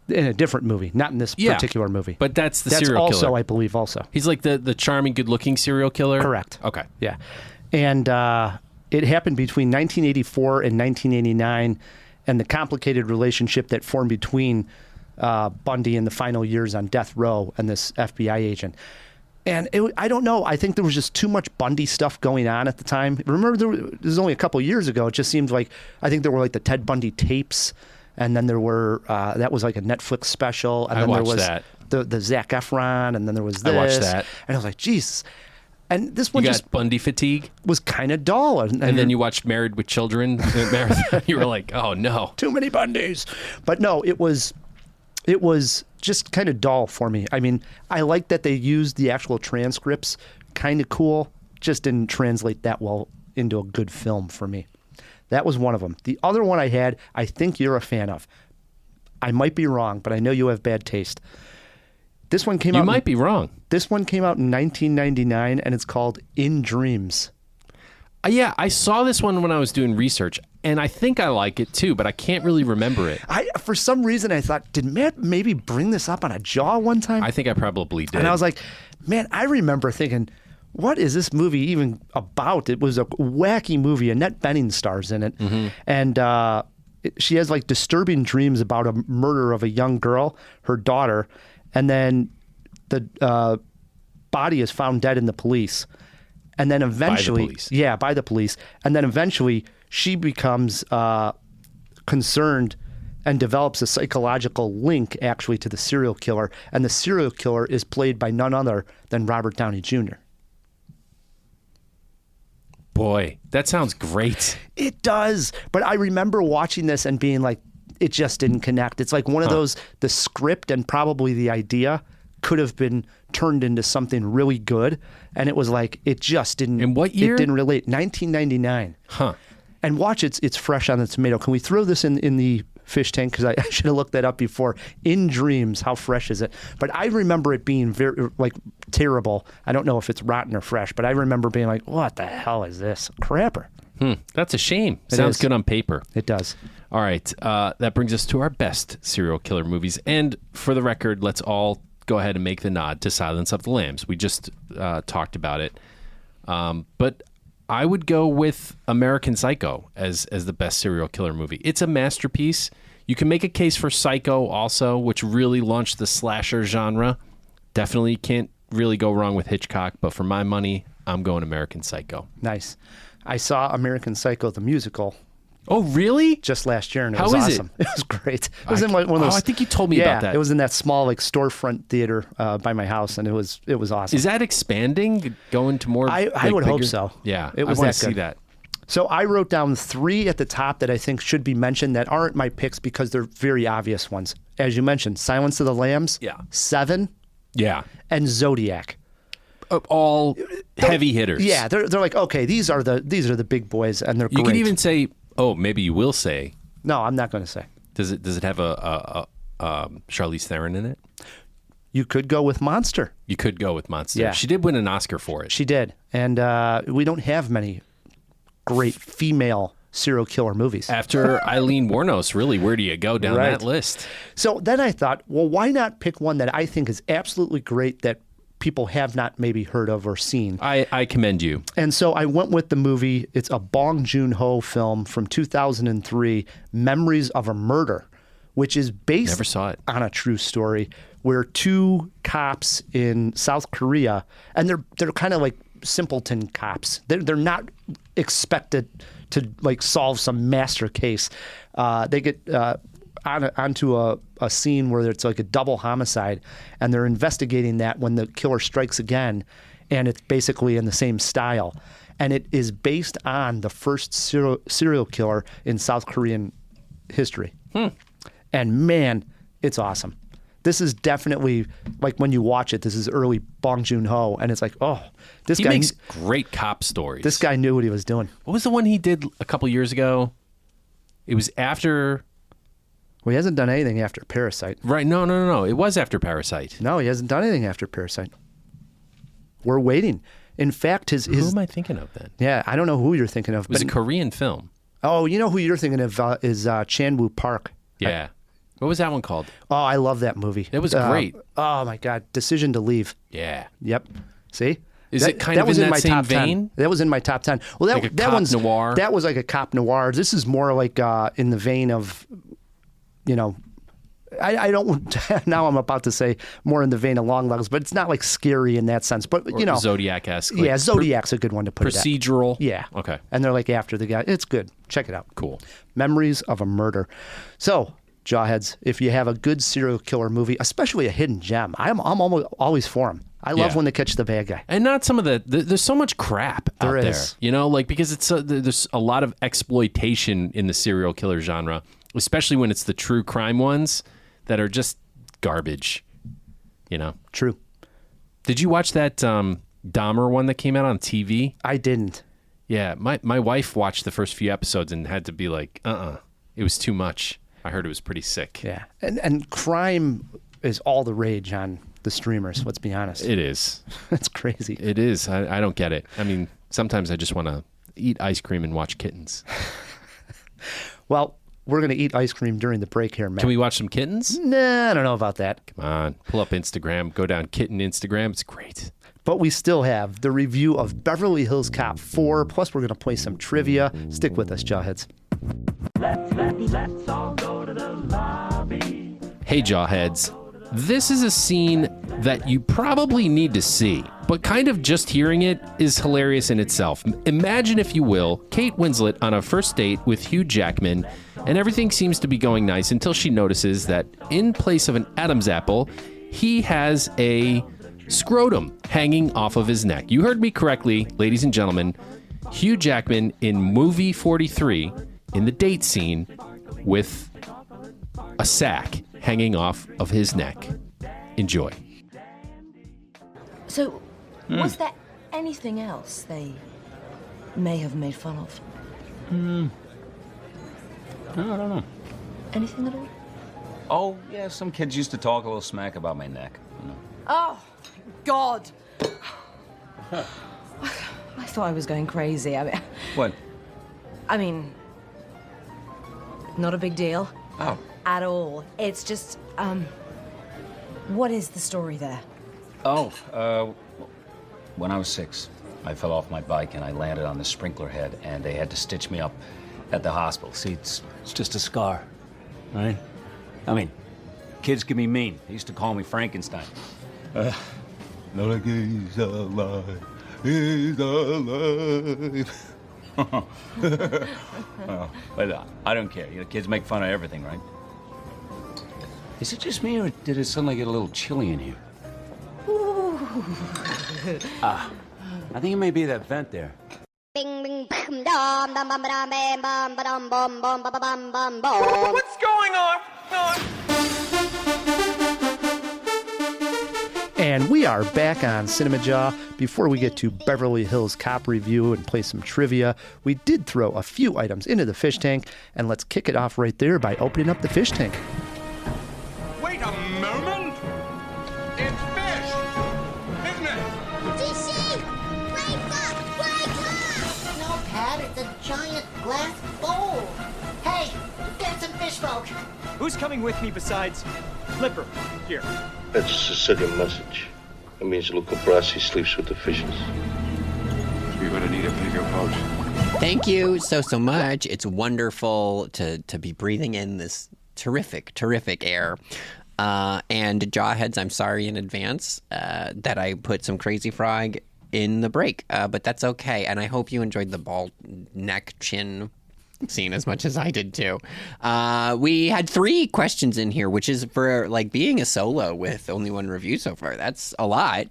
B: In a different movie, not in this particular movie.
A: But that's the
B: That's
A: serial
B: also,
A: killer.
B: I believe, also.
A: He's like the charming, good-looking serial killer?
B: Correct.
A: Okay.
B: Yeah. And it happened between 1984 and 1989, and the complicated relationship that formed between Bundy in the final years on death row and this FBI agent. And I don't know. I think there was just too much Bundy stuff going on at the time. Remember, this was only a couple years ago. It just seemed like, I think there were like the Ted Bundy tapes, and then there were, that was like a Netflix special. And then there was the Zac Efron, and then there was this.
A: I watched that.
B: And I was like, Jesus. And this one
A: you
B: just
A: got Bundy fatigue,
B: was kind of dull.
A: And then you watched Married with Children marathon. You were like, oh no,
B: too many Bundys. But no, it was just kind of dull for me. I mean, I like that they used the actual transcripts, kind of cool. Just didn't translate that well into a good film for me. That was one of them. The other one I had, I think you're a fan of. I might be wrong, but I know you have bad taste. This one came out.
A: You might be wrong.
B: This one came out in 1999, and it's called In Dreams.
A: Yeah, I saw this one when I was doing research, and I think I like it too, but I can't really remember it.
B: For some reason, I thought, did Matt maybe bring this up on a Jaw one time?
A: I think I probably did.
B: And I was like, man, I remember thinking, what is this movie even about? It was a wacky movie. Annette Bening stars in it. Mm-hmm. And she has like disturbing dreams about a murder of a young girl, her daughter, and then the body is found dead in the police. And then eventually, by the police. And then eventually she becomes concerned and develops a psychological link actually to the serial killer. And the serial killer is played by none other than Robert Downey Jr.
A: Boy, that sounds great.
B: It does. But I remember watching this and being like, it just didn't connect. It's like one of those, the script and probably the idea could have been turned into something really good. And it was like, it just didn't.
A: In what year?
B: It didn't relate. 1999.
A: Huh.
B: And watch, it's fresh on the tomato. Can we throw this in the fish tank? Because I should have looked that up before. In Dreams, how fresh is it? But I remember it being very, like, terrible. I don't know if it's rotten or fresh, but I remember being like, what the hell is this? Crapper.
A: That's a shame. Sounds good on paper.
B: It does.
A: All right. That brings us to our best serial killer movies. And for the record, let's all go ahead and make the nod to Silence of the Lambs. We just talked about it. But I would go with American Psycho as the best serial killer movie. It's a masterpiece. You can make a case for Psycho also, which really launched the slasher genre. Definitely can't really go wrong with Hitchcock, but for my money, I'm going American Psycho.
B: Nice. I saw American Psycho, the musical.
A: Oh, really?
B: Just last year, and it
A: How
B: was
A: is
B: awesome. It was great. It was in one of those.
A: I think you told me about that.
B: It was in that small like storefront theater by my house, and it was awesome.
A: Is that expanding, going to more?
B: I would hope so.
A: Yeah,
B: it was
A: I want
B: that
A: to see
B: good.
A: that.
B: So I wrote down 3 at the top that I think should be mentioned that aren't my picks because they're very obvious ones. As you mentioned, Silence of the Lambs, 7, and Zodiac.
A: All heavy hitters.
B: Yeah, they're like, okay, these are the big boys, and they're great.
A: You could even say, maybe you will say.
B: No, I'm not going to say.
A: Does it have a Charlize Theron in it?
B: You could go with Monster.
A: You could go with Monster.
B: Yeah.
A: She did win an Oscar for it.
B: She did, and we don't have many great female serial killer movies.
A: After Eileen Wuornos, really, where do you go down that list?
B: So then I thought, well, why not pick one that I think is absolutely great that people have not maybe heard of or seen?
A: I commend you.
B: And so I went with the movie. It's a Bong Joon-ho film from 2003, Memories of a Murder, which is based
A: Never saw it.
B: on a true story where 2 cops in South Korea, and they're kind of like simpleton cops. They're not expected to like solve some master case. They get onto a scene where it's like a double homicide, and they're investigating that when the killer strikes again, and it's basically in the same style. And it is based on the first serial killer in South Korean history. And man, it's awesome. This is definitely, like when you watch it, this is early Bong Joon-ho, and it's like, he
A: makes great cop stories.
B: This guy knew what he was doing.
A: What was the one he did a couple years ago? It was after...
B: Well, he hasn't done anything after Parasite.
A: Right, no. It was after Parasite.
B: No, he hasn't done anything after Parasite. We're waiting. In fact, his...
A: Who am I thinking of then?
B: Yeah, I don't know who you're thinking of.
A: It was a Korean film.
B: Oh, you know who you're thinking of is Chan-Woo Park.
A: Yeah. What was that one called?
B: Oh, I love that movie.
A: It was great.
B: Oh, my God. Decision to Leave.
A: Yeah.
B: Yep. See?
A: Is it kind of in that same vein?
B: That was in my top 10. Well,
A: like a cop
B: one's
A: noir?
B: That was like a cop noir. This is more like in the vein of, I don't. Now I'm about to say more in the vein of Longlegs, but it's not like scary in that sense. But
A: Or Zodiac-esque.
B: yeah, Zodiac's a good one to put
A: procedural.
B: it at. Yeah.
A: Okay.
B: And they're like after the guy. It's good. Check it out.
A: Cool.
B: Memories of a Murder. So, Jawheads, if you have a good serial killer movie, especially a hidden gem, I'm always for them. I love when they catch the bad guy.
A: And not some of there's so much crap out
B: There
A: there.
B: is.
A: Like because there's a lot of exploitation in the serial killer genre, especially when it's the true crime ones that are just garbage.
B: True.
A: Did you watch that Dahmer one that came out on TV?
B: I didn't.
A: Yeah, my wife watched the first few episodes and had to be like, it was too much. I heard it was pretty sick.
B: Yeah. And crime is all the rage on the streamers, let's be honest.
A: It is.
B: It's crazy.
A: It is. I don't get it. I mean, sometimes I just want to eat ice cream and watch kittens.
B: Well, we're going to eat ice cream during the break here, Matt.
A: Can we watch some kittens?
B: Nah, I don't know about that.
A: Come on. Pull up Instagram. Go down kitten Instagram. It's great.
B: But we still have the review of Beverly Hills Cop 4, plus we're going to play some trivia. Stick with us, Jawheads.
H: Let's all go to the lobby.
A: Hey, Jawheads. This is a scene that you probably need to see, but kind of just hearing it is hilarious in itself. Imagine, if you will, Kate Winslet on a first date with Hugh Jackman, and everything seems to be going nice until she notices that in place of an Adam's apple, he has a scrotum hanging off of his neck. You heard me correctly, ladies and gentlemen. Hugh Jackman in movie 43 in the date scene with a sack hanging off of his neck. Enjoy.
I: So, was there anything else they may have made fun of?
E: No, I don't know.
I: Anything at all?
E: Oh, yeah, some kids used to talk a little smack about my neck.
I: Oh, God. I thought I was going crazy.
E: What?
I: I mean, not a big deal.
E: Oh.
I: At all. It's just, what is the story there?
E: Oh, when I was 6, I fell off my bike and I landed on the sprinkler head, and they had to stitch me up at the hospital. See, it's just a scar, right? I mean, kids can be mean. They used to call me Frankenstein. Not like he's alive. He's alive. But I don't care. Kids make fun of everything, right? Is it just me, or did it suddenly get a little chilly in here? I think it may be that vent there.
H: What's going on?
B: And we are back on Cinemajaw. Before we get to Beverly Hills Cop review and play some trivia, we did throw a few items into the fish tank, and let's kick it off right there by opening up the fish tank.
H: Wait a moment! It's fish! Isn't it?
J: DC! Wake up! No, Pat, it's a giant glass bowl. Hey, there's some fish folk.
K: Who's coming with me besides Flipper? Here.
L: That's a Sicilian message. It means little Brassi sleeps with the fishes.
F: We're gonna need a bigger boat.
C: Thank you so much. It's wonderful to be breathing in this terrific air. And Jawheads, I'm sorry in advance that I put some Crazy Frog in the break, but that's okay. And I hope you enjoyed the ball neck chin scene as much as I did too. We had 3 questions in here, which is for like being a solo with only 1 review so far. That's a lot.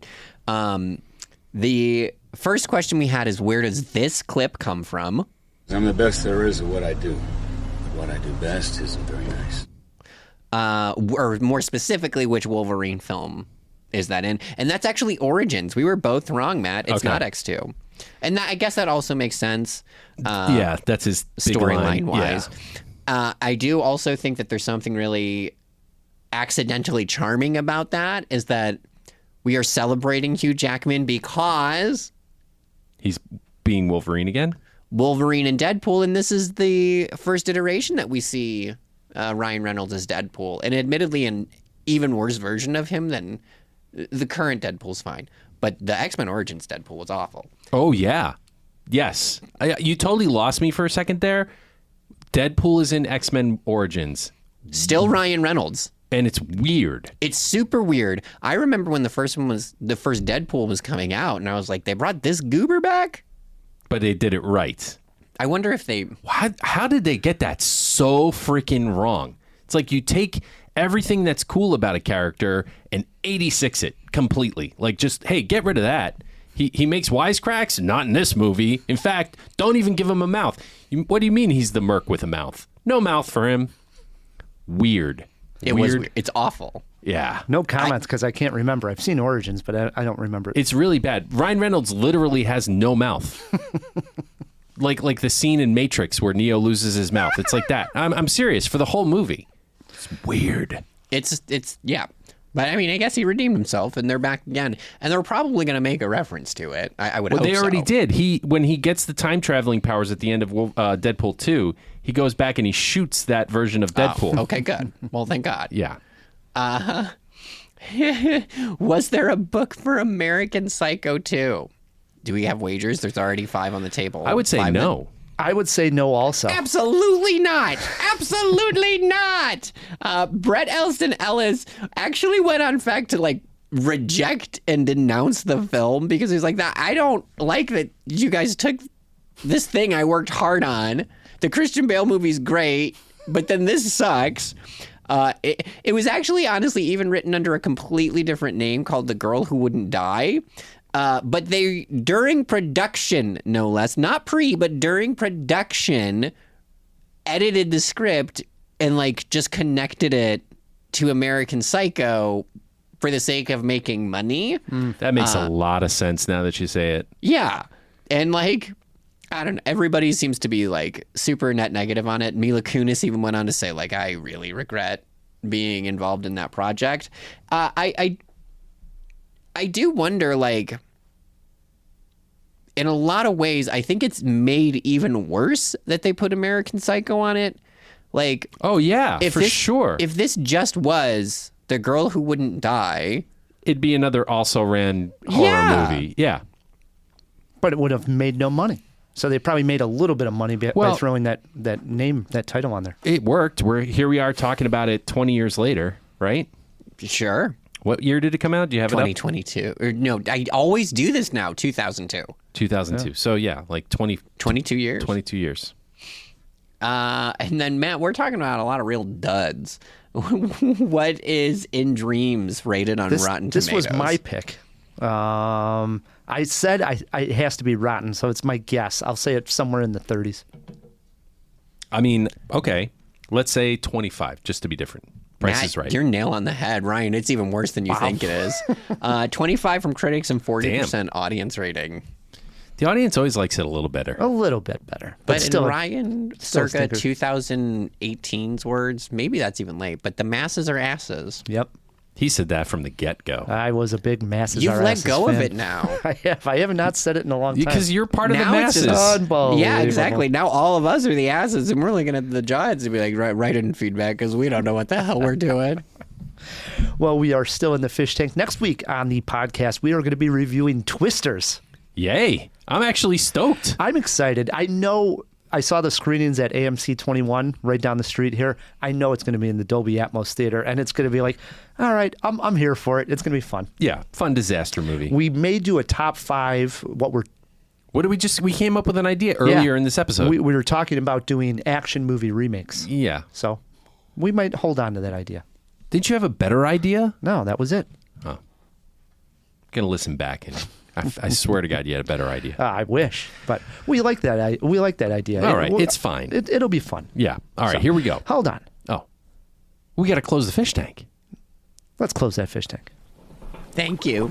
C: The first question we had is, where does this clip come from?
E: I'm the best there is at what I do. What I do best isn't very nice.
C: Or more specifically, which Wolverine film is that in? And that's actually Origins. We were both wrong, Matt. It's not X2. And I guess that also makes sense.
A: Yeah, that's his
C: storyline-wise. Yeah. I do also think that there's something really accidentally charming about that, is that we are celebrating Hugh Jackman because
A: he's being Wolverine again?
C: Wolverine and Deadpool, and this is the first iteration that we see Ryan Reynolds as Deadpool. And admittedly, an even worse version of him than the current Deadpool's fine. But the X-Men Origins Deadpool was awful.
A: Oh, yeah. Yes. You totally lost me for a second there. Deadpool is in X-Men Origins.
C: Still Ryan Reynolds.
A: And it's weird.
C: It's super weird. I remember when the first Deadpool was coming out, and I was like, they brought this goober back?
A: But they did it right.
C: I wonder if they...
A: How did they get that so freaking wrong? It's like you take everything that's cool about a character and 86 it completely. Like, just, hey, get rid of that. He makes wisecracks? Not in this movie. In fact, don't even give him a mouth. What do you mean he's the merc with a mouth? No mouth for him. Weird.
C: It was weird. It's awful.
A: Yeah.
B: No comments because I can't remember. I've seen Origins, but I don't remember it.
A: It's really bad. Ryan Reynolds literally has no mouth. like the scene in Matrix where Neo loses his mouth. It's like that. I'm serious. For the whole movie. It's weird.
C: It's yeah. But I mean, I guess he redeemed himself, and they're back again, and they're probably going to make a reference to it. I would. Well,
A: they already
C: so.
A: did. When he gets the time traveling powers at the end of Deadpool 2, he goes back and he shoots that version of Deadpool.
C: Oh, okay, good. Well, thank God.
A: Yeah.
C: Was there a book for American Psycho 2? Do we have wagers? There's already 5 on the table.
A: I would say no.
B: I would say no also.
C: Absolutely not. Absolutely not. Brett Elston Ellis actually went on fact to reject and denounce the film because he's like, I don't like that you guys took this thing I worked hard on. The Christian Bale movie's great, but then this sucks. It was actually honestly even written under a completely different name called The Girl Who Wouldn't Die. But they, during production, no less, not pre, but during production, edited the script and just connected it to American Psycho for the sake of making money.
A: That makes a lot of sense now that you say it.
C: Yeah. And I don't know, everybody seems to be super net negative on it. Mila Kunis even went on to say I really regret being involved in that project. I do wonder in a lot of ways, I think it's made even worse that they put American Psycho on it.
A: Oh yeah, sure.
C: If this just was The Girl Who Wouldn't Die,
A: it'd be another also ran horror movie. Yeah.
B: But it would have made no money. So they probably made a little bit of money by throwing that name, that title on there.
A: It worked. Here we are talking about it 20 years later, right?
C: Sure.
A: What year did it come out? Do you have
C: 2022. Or no, I always do this now. 2002.
A: 2002. Yeah. So yeah,
C: 22 years.
A: 22 years.
C: And then Matt, we're talking about a lot of real duds. What is In Dreams rated on Rotten Tomatoes?
B: This was my pick. I said it has to be rotten, so it's my guess. I'll say it's somewhere in the 30s.
A: I mean, okay, let's say 25, just to be different. Price is right.
C: You're nail on the head, Ryan. It's even worse than you think it is. 25 from critics and 40% audience rating.
A: The audience always likes it a little better.
B: A little bit better.
C: But still, in Ryan, circa 2018's words, maybe that's even late, but the masses are asses.
B: Yep.
A: He said that from the get-go.
B: I was a big masses
C: You've
B: are
C: let
B: asses
C: go
B: fan.
C: of it now.
B: I have. I have not said it in a long time.
A: Because you're part of
C: now
A: the masses.
B: Unbelievable.
C: Yeah, exactly. Now all of us are the asses, and we're looking at the giants and be like, write in feedback because we don't know what the hell we're doing.
B: Well, we are still in the fish tank. Next week on the podcast, we are going to be reviewing Twisters.
A: Yay. I'm actually stoked.
B: I'm excited. I know I saw the screenings at AMC 21 right down the street here. I know it's going to be in the Dolby Atmos theater, and it's going to be all right, I'm here for it. It's going to be fun.
A: Yeah, fun disaster movie.
B: We may do a top 5.
A: What did we came up with an idea earlier in this episode.
B: We were talking about doing action movie remakes.
A: Yeah.
B: So we might hold on to that idea.
A: Didn't you have a better idea?
B: No, that was it.
A: Oh. I'm going to listen back and I swear to God, you had a better idea.
B: I wish, but we like that. We like that idea.
A: All right, it's fine.
B: It'll be fun.
A: Yeah. All right, here we go.
B: Hold on.
A: Oh, we got to close the fish tank.
B: Let's close that fish tank.
C: Thank you.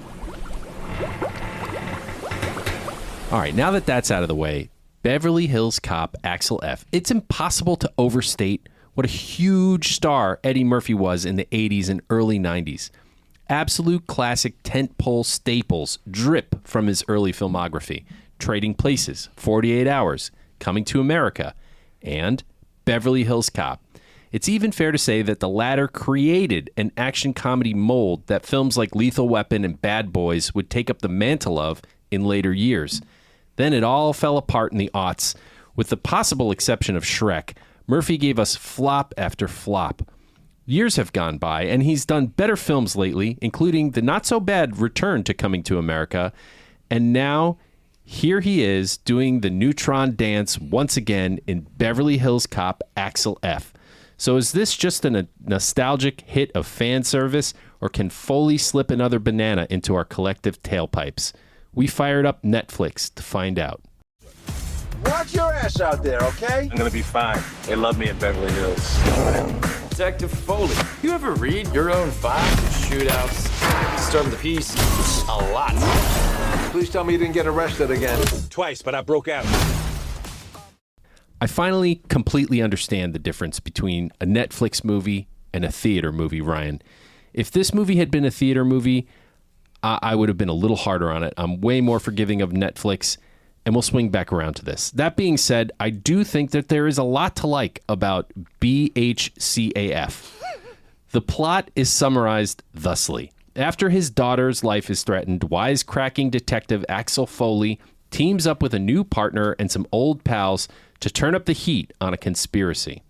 A: All right, now that that's out of the way, Beverly Hills Cop Axel F. It's impossible to overstate what a huge star Eddie Murphy was in the 80s and early 90s. Absolute classic tentpole staples drip from his early filmography. Trading Places, 48 Hours, Coming to America, and Beverly Hills Cop. It's even fair to say that the latter created an action comedy mold that films like Lethal Weapon and Bad Boys would take up the mantle of in later years. Then it all fell apart in the aughts. With the possible exception of Shrek, Murphy gave us flop after flop. Years have gone by, and he's done better films lately, including the not-so-bad return to Coming to America. And now, here he is doing the Neutron dance once again in Beverly Hills Cop Axel F. So is this just a nostalgic hit of fan service, or can Foley slip another banana into our collective tailpipes? We fired up Netflix to find out.
M: Watch your ass out there, okay?
F: I'm gonna be fine. They love me in Beverly Hills.
N: Detective Foley, you ever read your own files? Shootouts, start of the piece, a lot.
M: Please tell me you didn't get arrested again.
F: Twice, but I broke out.
A: I finally completely understand the difference between a Netflix movie and a theater movie, Ryan. If this movie had been a theater movie, I would have been a little harder on it. I'm way more forgiving of Netflix, and we'll swing back around to this. That being said, I do think that there is a lot to like about BHCAF. The plot is summarized thusly. After his daughter's life is threatened, wisecracking detective Axel Foley teams up with a new partner and some old pals to turn up the heat on a conspiracy.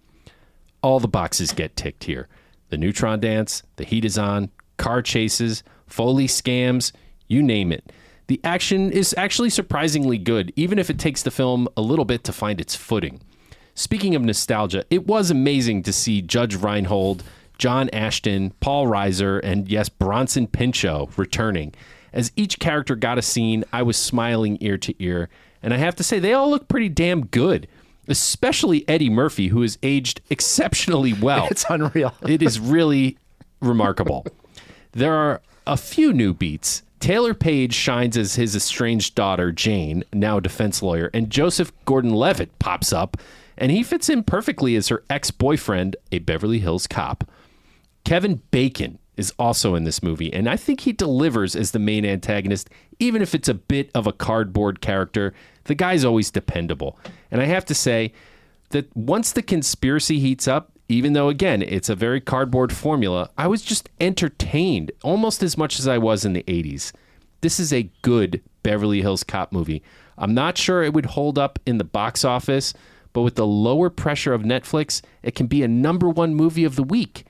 A: All the boxes get ticked here. The Neutron dance, the heat is on, car chases, Foley scams, you name it. The action is actually surprisingly good, even if it takes the film a little bit to find its footing. Speaking of nostalgia, it was amazing to see Judge Reinhold, John Ashton, Paul Reiser, and yes, Bronson Pinchot returning. As each character got a scene, I was smiling ear to ear, and I have to say, they all look pretty damn good. Especially Eddie Murphy, who has aged exceptionally well.
B: It's unreal.
A: It is really remarkable. There are a few new beats. Taylor Page shines as his estranged daughter, Jane, now a defense lawyer, and Joseph Gordon-Levitt pops up, and he fits in perfectly as her ex-boyfriend, a Beverly Hills cop. Kevin Bacon is also in this movie, and I think he delivers as the main antagonist, even if it's a bit of a cardboard character. The guy's always dependable. And I have to say that once the conspiracy heats up, even though, again, it's a very cardboard formula, I was just entertained almost as much as I was in the 80s. This is a good Beverly Hills Cop movie. I'm not sure it would hold up in the box office, but with the lower pressure of Netflix, it can be a #1 movie of the week.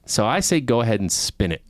A: So I say go ahead and spin it.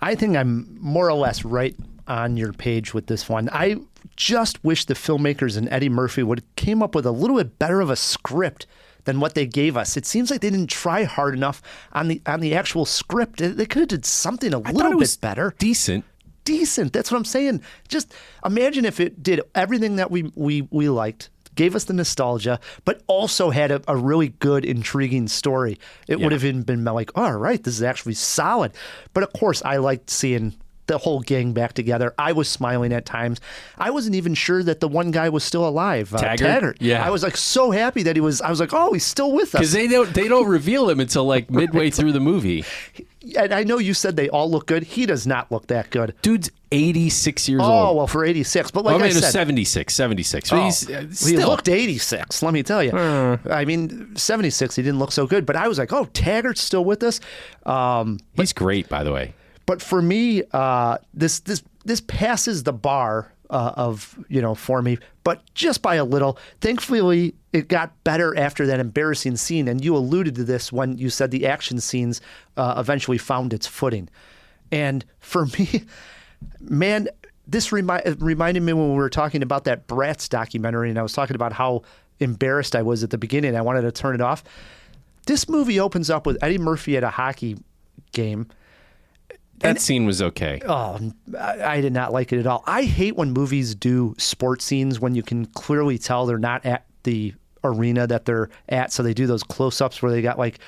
B: I think I'm more or less right on your page with this one. I just wish the filmmakers and Eddie Murphy would have came up with a little bit better of a script than what they gave us. It seems like they didn't try hard enough on the actual script. They could have did something a little bit better.
A: Decent.
B: That's what I'm saying. Just imagine if it did everything that we liked, gave us the nostalgia, but also had a really good, intriguing story. It would have been like, all right, this is actually solid. But of course, I liked seeing the whole gang back together. I was smiling at times. I wasn't even sure that the one guy was still alive. Taggart.
A: Yeah.
B: I was like so happy that he was. I was like, oh, he's still with us.
A: Because they don't reveal him until like midway through the movie.
B: And I know you said they all look good. He does not look that good.
A: Dude's 86 years old.
B: Oh, well, for 86. But like I said,
A: 76. But he's
B: he looked 86, let me tell you. I mean, 76, he didn't look so good. But I was like, oh, Taggart's still with us.
A: He's great, by the way.
B: But for me, this passes the bar for me, but just by a little. Thankfully, it got better after that embarrassing scene, and you alluded to this when you said the action scenes eventually found its footing. And for me, man, this reminded me when we were talking about that Bratz documentary, and I was talking about how embarrassed I was at the beginning. I wanted to turn it off. This movie opens up with Eddie Murphy at a hockey game.
A: That scene was okay.
B: Oh, I did not like it at all. I hate when movies do sports scenes when you can clearly tell they're not at the arena that they're at. So they do those close-ups where they got like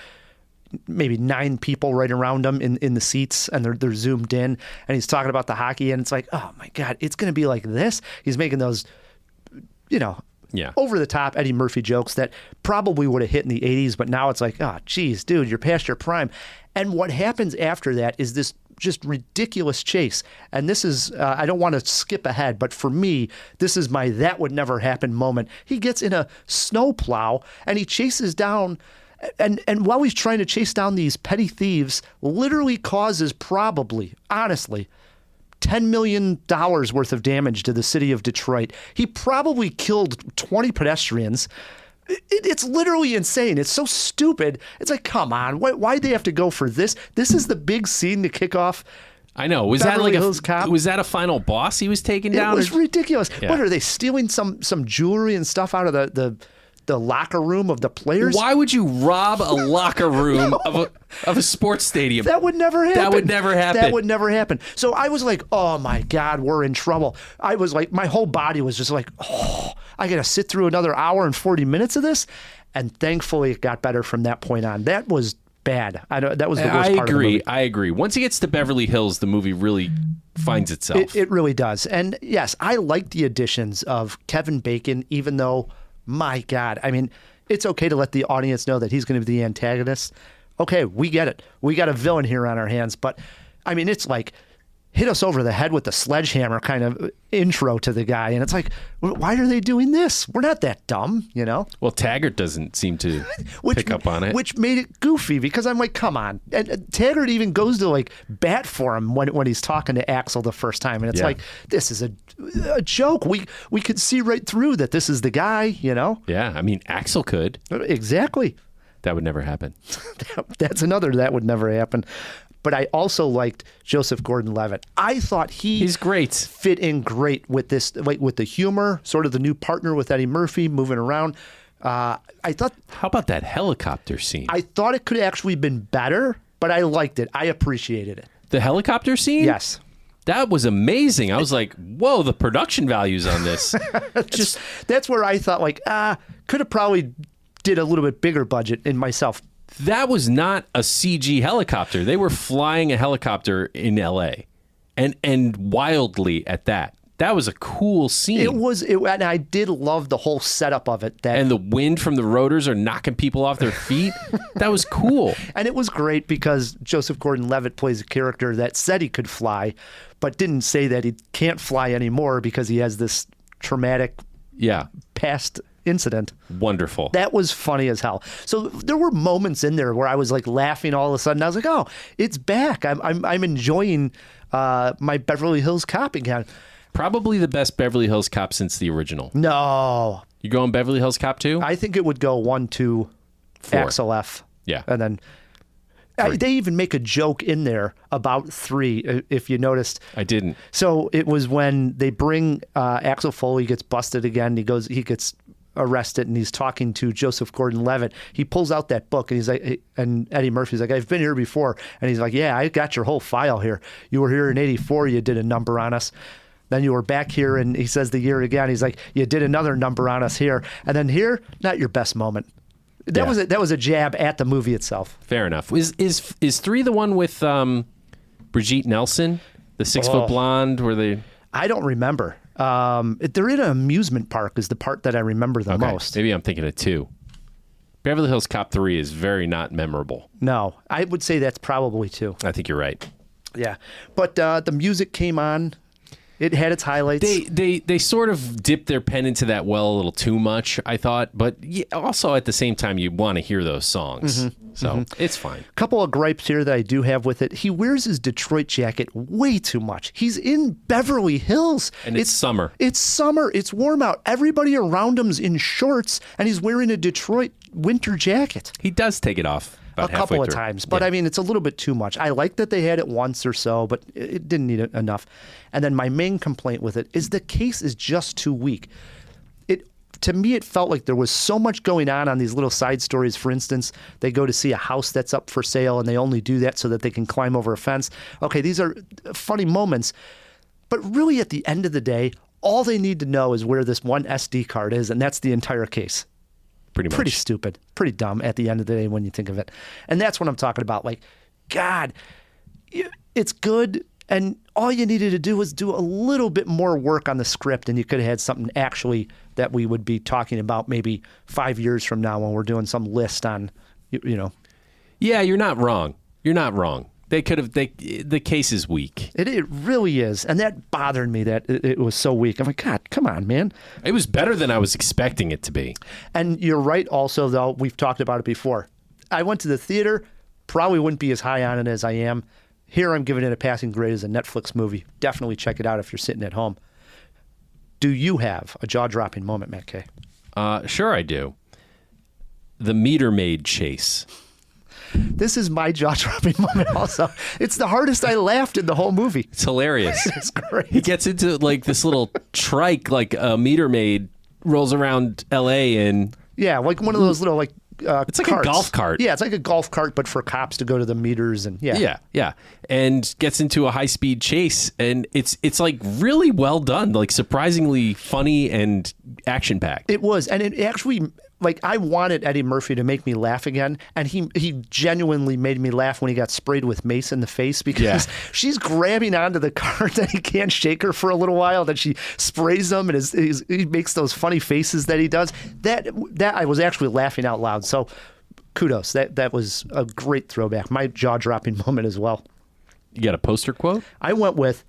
B: maybe 9 people right around them in the seats, and they're zoomed in. And he's talking about the hockey, and it's like, oh my God, it's going to be like this. He's making those, over the top Eddie Murphy jokes that probably would have hit in the 80s, but now it's like, oh, geez, dude, you're past your prime. And what happens after that is this just ridiculous chase. And this is, I don't want to skip ahead, but for me, this is my that would never happen moment. He gets in a snowplow and he chases down, and while he's trying to chase down these petty thieves, literally causes probably, honestly, $10 million worth of damage to the city of Detroit. He probably killed 20 pedestrians. It's literally insane. It's so stupid. It's like, come on, why'd they have to go for this? This is the big scene to kick off.
A: I know. Was
B: Beverly
A: that
B: Hills Cop?
A: Was that a final boss he was taking down?
B: It was ridiculous.
A: Yeah.
B: What are they stealing some jewelry and stuff out of the locker room of the players?
A: Why would you rob a locker room of a sports stadium?
B: That would never happen.
A: That would never happen.
B: That would never happen. So I was like, oh my God, we're in trouble. I was like, my whole body was just like, oh, I got to sit through another hour and 40 minutes of this. And thankfully it got better from that point on. That was bad. That was the worst part of the movie.
A: I agree. Once he gets to Beverly Hills, the movie really finds itself.
B: It really does. And yes, I like the additions of Kevin Bacon, even though, my God, I mean, it's okay to let the audience know that he's going to be the antagonist. Okay, we get it. We got a villain here on our hands. But, I mean, it's like hit us over the head with the sledgehammer kind of intro to the guy. And it's like, why are they doing this? We're not that dumb, you know?
A: Well, Taggart doesn't seem to pick up on it.
B: Which made it goofy because I'm like, come on. And Taggart even goes to like bat for him when he's talking to Aexl the first time. And it's like, this is a joke. We could see right through that this is the guy, you know?
A: Yeah, I mean, Aexl could.
B: Exactly.
A: That would never happen.
B: That's another that would never happen. But I also liked Joseph Gordon-Levitt. I thought he's
A: great.
B: Fit in great with this, like with the humor, sort of the new partner with Eddie Murphy moving around. I thought.
A: How about that helicopter scene?
B: I thought it could have actually been better, but I liked it. I appreciated it.
A: The helicopter scene?
B: Yes.
A: That was amazing. I was like, whoa, the production values on this.
B: That's where I thought, like, could have probably did a little bit bigger budget in myself.
A: That was not a CG helicopter. They were flying a helicopter in L.A. and wildly at that. That was a cool scene.
B: It was, and I did love the whole setup of it.
A: And the wind from the rotors are knocking people off their feet. That was cool.
B: And it was great because Joseph Gordon-Levitt plays a character that said he could fly, but didn't say that he can't fly anymore because he has this traumatic past incident.
A: Wonderful.
B: That was funny as hell. So there were moments in there where I was like laughing all of a sudden. I was like, oh, it's back. I'm enjoying my Beverly Hills Cop again.
A: Probably the best Beverly Hills Cop since the original.
B: No.
A: You going Beverly Hills Cop 2?
B: I think it would go 1, 2,
A: 4.
B: Axel F.
A: Yeah.
B: And then they even make a joke in there about 3, if you noticed.
A: I didn't.
B: So it was when they bring Axel Foley gets busted again. He gets arrested and he's talking to Joseph Gordon-Levitt. He pulls out that book and he's like, and Eddie Murphy's like, I've been here before. And he's like, yeah, I got your whole file here. You were here in 84. You did a number on us. Then you were back here, and he says the year again. He's like, you did another number on us here. And then here, not your best moment. That was a jab at the movie itself.
A: Fair enough. Is 3 the one with Brigitte Nelson, the 6-foot blonde, where they?
B: I don't remember. They're in an amusement park is the part that I remember the most.
A: Maybe I'm thinking of 2. Beverly Hills Cop 3 is very not memorable.
B: No, I would say that's probably 2.
A: I think you're right.
B: Yeah, but the music came on. It had its highlights.
A: They sort of dipped their pen into that well a little too much, I thought. But also at the same time, you want to hear those songs. Mm-hmm. So it's fine.
B: A couple of gripes here that I do have with it. He wears his Detroit jacket way too much. He's in Beverly Hills.
A: And it's summer.
B: It's summer. It's warm out. Everybody around him's in shorts, and he's wearing a Detroit winter jacket.
A: He does take it off.
B: A couple of times, but I mean, it's a little bit too much. I like that they had it once or so, but it didn't need it enough. And then my main complaint with it is the case is just too weak. To me, it felt like there was so much going on these little side stories. For instance, they go to see a house that's up for sale, and they only do that so that they can climb over a fence. Okay, these are funny moments, but really at the end of the day, all they need to know is where this one SD card is, and that's the entire case. Pretty stupid, pretty dumb at the end of the day when you think of it. And that's what I'm talking about. Like, God, it's good. And all you needed to do was do a little bit more work on the script, and you could have had something actually that we would be talking about maybe 5 years from now when we're doing some list on, you know.
A: Yeah, you're not wrong. You're not wrong. They could have. The case is weak.
B: It really is, and that bothered me that it was so weak. I'm like, God, come on, man.
A: It was better than I was expecting it to be.
B: And you're right. Also, though, we've talked about it before. I went to the theater. Probably wouldn't be as high on it as I am here. I'm giving it a passing grade as a Netflix movie. Definitely check it out if you're sitting at home. Do you have a jaw-dropping moment, Matt K?
A: Sure, I do. the meter maid chase.
B: This is my jaw-dropping moment also. It's the hardest I laughed in the whole movie.
A: It's hilarious.
B: It's great.
A: He gets into like this little trike, like a meter maid rolls around L.A. and...
B: Yeah, like one of those little like
A: it's like
B: carts.
A: a golf cart.
B: Yeah, it's like a golf cart, but for cops to go to the meters and
A: yeah, and gets into a high speed chase, and it's like really well done, like surprisingly funny and action packed.
B: It was, and it actually, like, I wanted Eddie Murphy to make me laugh again, and he genuinely made me laugh when he got sprayed with mace in the face because she's grabbing onto the cart and he can't shake her for a little while. Then she sprays him, and he makes those funny faces that he does. That I was actually laughing out loud. So kudos. That was a great throwback. My jaw-dropping moment as well.
A: You got a poster quote?
B: I went with,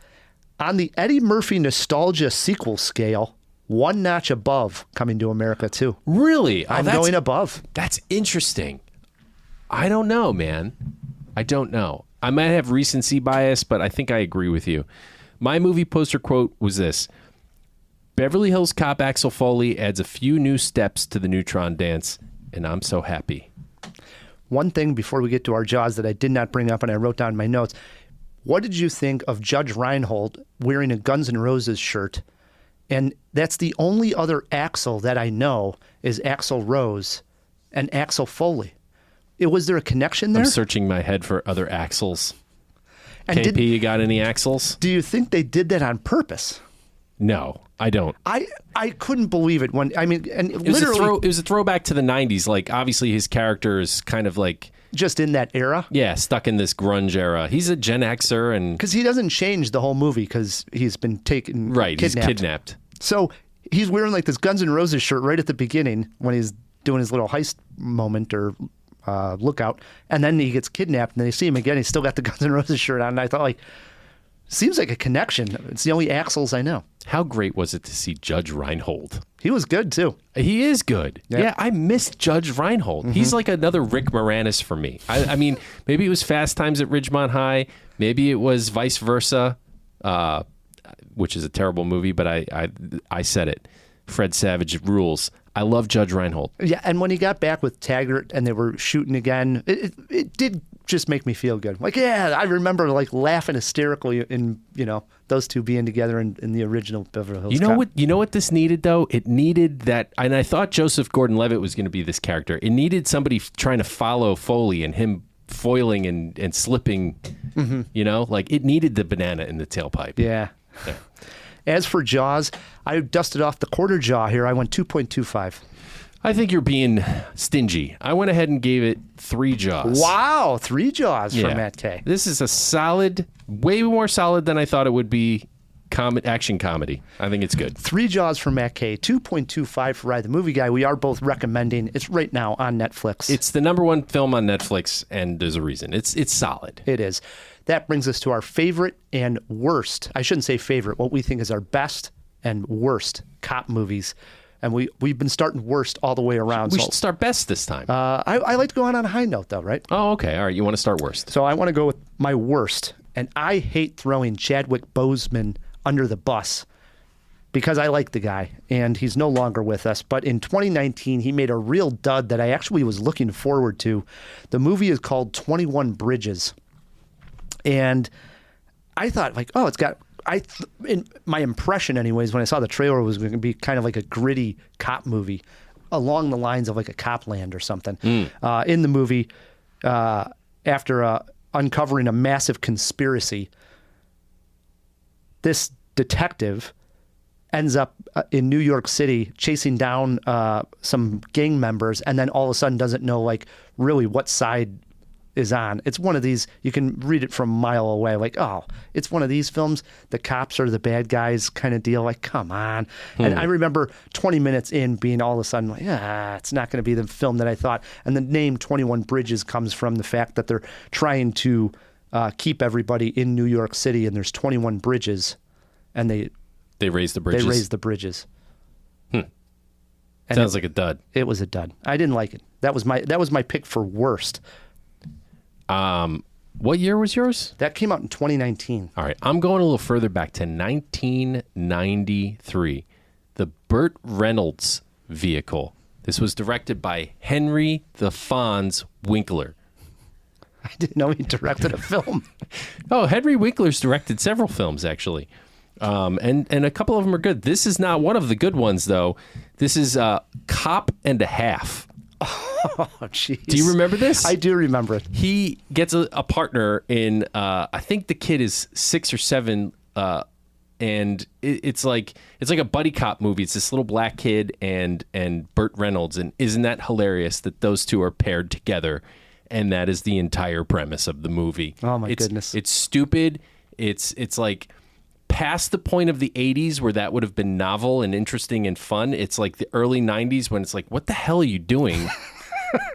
B: on the Eddie Murphy nostalgia sequel scale, one notch above Coming to America 2.
A: Really?
B: I'm going above.
A: That's interesting. I don't know, man. I don't know. I might have recency bias, but I think I agree with you. My movie poster quote was this: Beverly Hills Cop Axel Foley adds a few new steps to the Neutron dance, and I'm so happy.
B: One thing before we get to our jaws that I did not bring up and I wrote down in my notes. What did you think of Judge Reinhold wearing a Guns N' Roses shirt? And that's the only other Axel that I know is Axl Rose and Axel Foley. Was there a connection there?
A: I'm searching my head for other Axels.
B: And
A: KP, you got any Axels?
B: Do you think they did that on purpose?
A: No, I don't.
B: I couldn't believe it when, I mean, and
A: it
B: literally...
A: it was a throwback to the 90s. Like, obviously his character is kind of like...
B: Just in that era?
A: Yeah, stuck in this grunge era. He's a Gen Xer and...
B: Because he doesn't change the whole movie because he's been taken...
A: Right, he's kidnapped.
B: So he's wearing like this Guns N' Roses shirt right at the beginning when he's doing his little heist moment or lookout. And then he gets kidnapped and then you see him again. He's still got the Guns N' Roses shirt on. And I thought, like, seems like a connection. It's the only Axels I know.
A: How great was it to see Judge Reinhold?
B: He was good, too.
A: He is good. Yeah, I missed Judge Reinhold. Mm-hmm. He's like another Rick Moranis for me. I mean, maybe it was Fast Times at Ridgemont High. Maybe it was vice versa, which is a terrible movie, but I said it. Fred Savage rules. I love Judge Reinhold. Yeah,
B: and when he got back with Taggart and they were shooting again, it did just make me feel good. Like, yeah, I remember like laughing hysterically in, those two being together in the original Beverly Hills Cop.
A: You know what this needed though? It needed that, and I thought Joseph Gordon-Levitt was going to be this character. It needed somebody trying to follow Foley and him foiling and slipping. Mm-hmm. Like it needed the banana in the tailpipe.
B: Yeah. As for Jaws, I dusted off the quarter jaw here. I went 2.25.
A: I think you're being stingy. I went ahead and gave it 3 jaws.
B: Wow, 3 jaws for Matt K.
A: This is a solid, way more solid than I thought it would be. Action comedy. I think it's good. 3
B: jaws for Matt K. 2.25 for Ride the Movie Guy. We are both recommending. It's right now on Netflix.
A: It's the #1 film on Netflix, and there's a reason. It's solid.
B: It is. That brings us to our favorite and worst. I shouldn't say favorite. What we think is our best and worst cop movies. And we've been starting worst all the way around.
A: We should start best this time.
B: I like to go on a high note, though, right?
A: Oh, okay. All right. You want to start worst.
B: So I want to go with my worst. And I hate throwing Chadwick Boseman under the bus because I like the guy, and he's no longer with us. But in 2019, he made a real dud that I actually was looking forward to. The movie is called 21 Bridges. And I thought, like, oh, it's got... in my impression, anyways, when I saw the trailer, was going to be kind of like a gritty cop movie, along the lines of like a Copland or something. In the movie, after uncovering a massive conspiracy, this detective ends up in New York City chasing down some gang members, and then all of a sudden doesn't know like really what side is on. It's one of these, you can read it from a mile away, like, oh, it's one of these films, the cops are the bad guys kind of deal, like, come on. And I remember 20 minutes in being all of a sudden like, it's not going to be the film that I thought. And the name 21 Bridges comes from the fact that they're trying to keep everybody in New York City, and there's 21 bridges, and they
A: raise the bridges.
B: They raise the bridges.
A: Sounds like a dud.
B: It was a dud. I didn't like it. That was my pick for worst.
A: What year was yours?
B: That came out in 2019.
A: All right. I'm going a little further back to 1993. The Burt Reynolds vehicle This was directed by Henry the Fonz Winkler.
B: I didn't know he directed a film.
A: Oh, Henry Winkler's directed several films, actually. And a couple of them are good. This is not one of the good ones, though. This is Cop and a Half.
B: Oh, jeez.
A: Do you remember this?
B: I do remember it.
A: He gets a partner in, I think the kid is 6 or 7, and it's like a buddy cop movie. It's this little black kid and Burt Reynolds, and isn't that hilarious that those two are paired together? And that is the entire premise of the movie.
B: Oh my goodness!
A: It's stupid. It's like past the point of the 80s where that would have been novel and interesting and fun. It's like the early 90s when it's like, what the hell are you doing?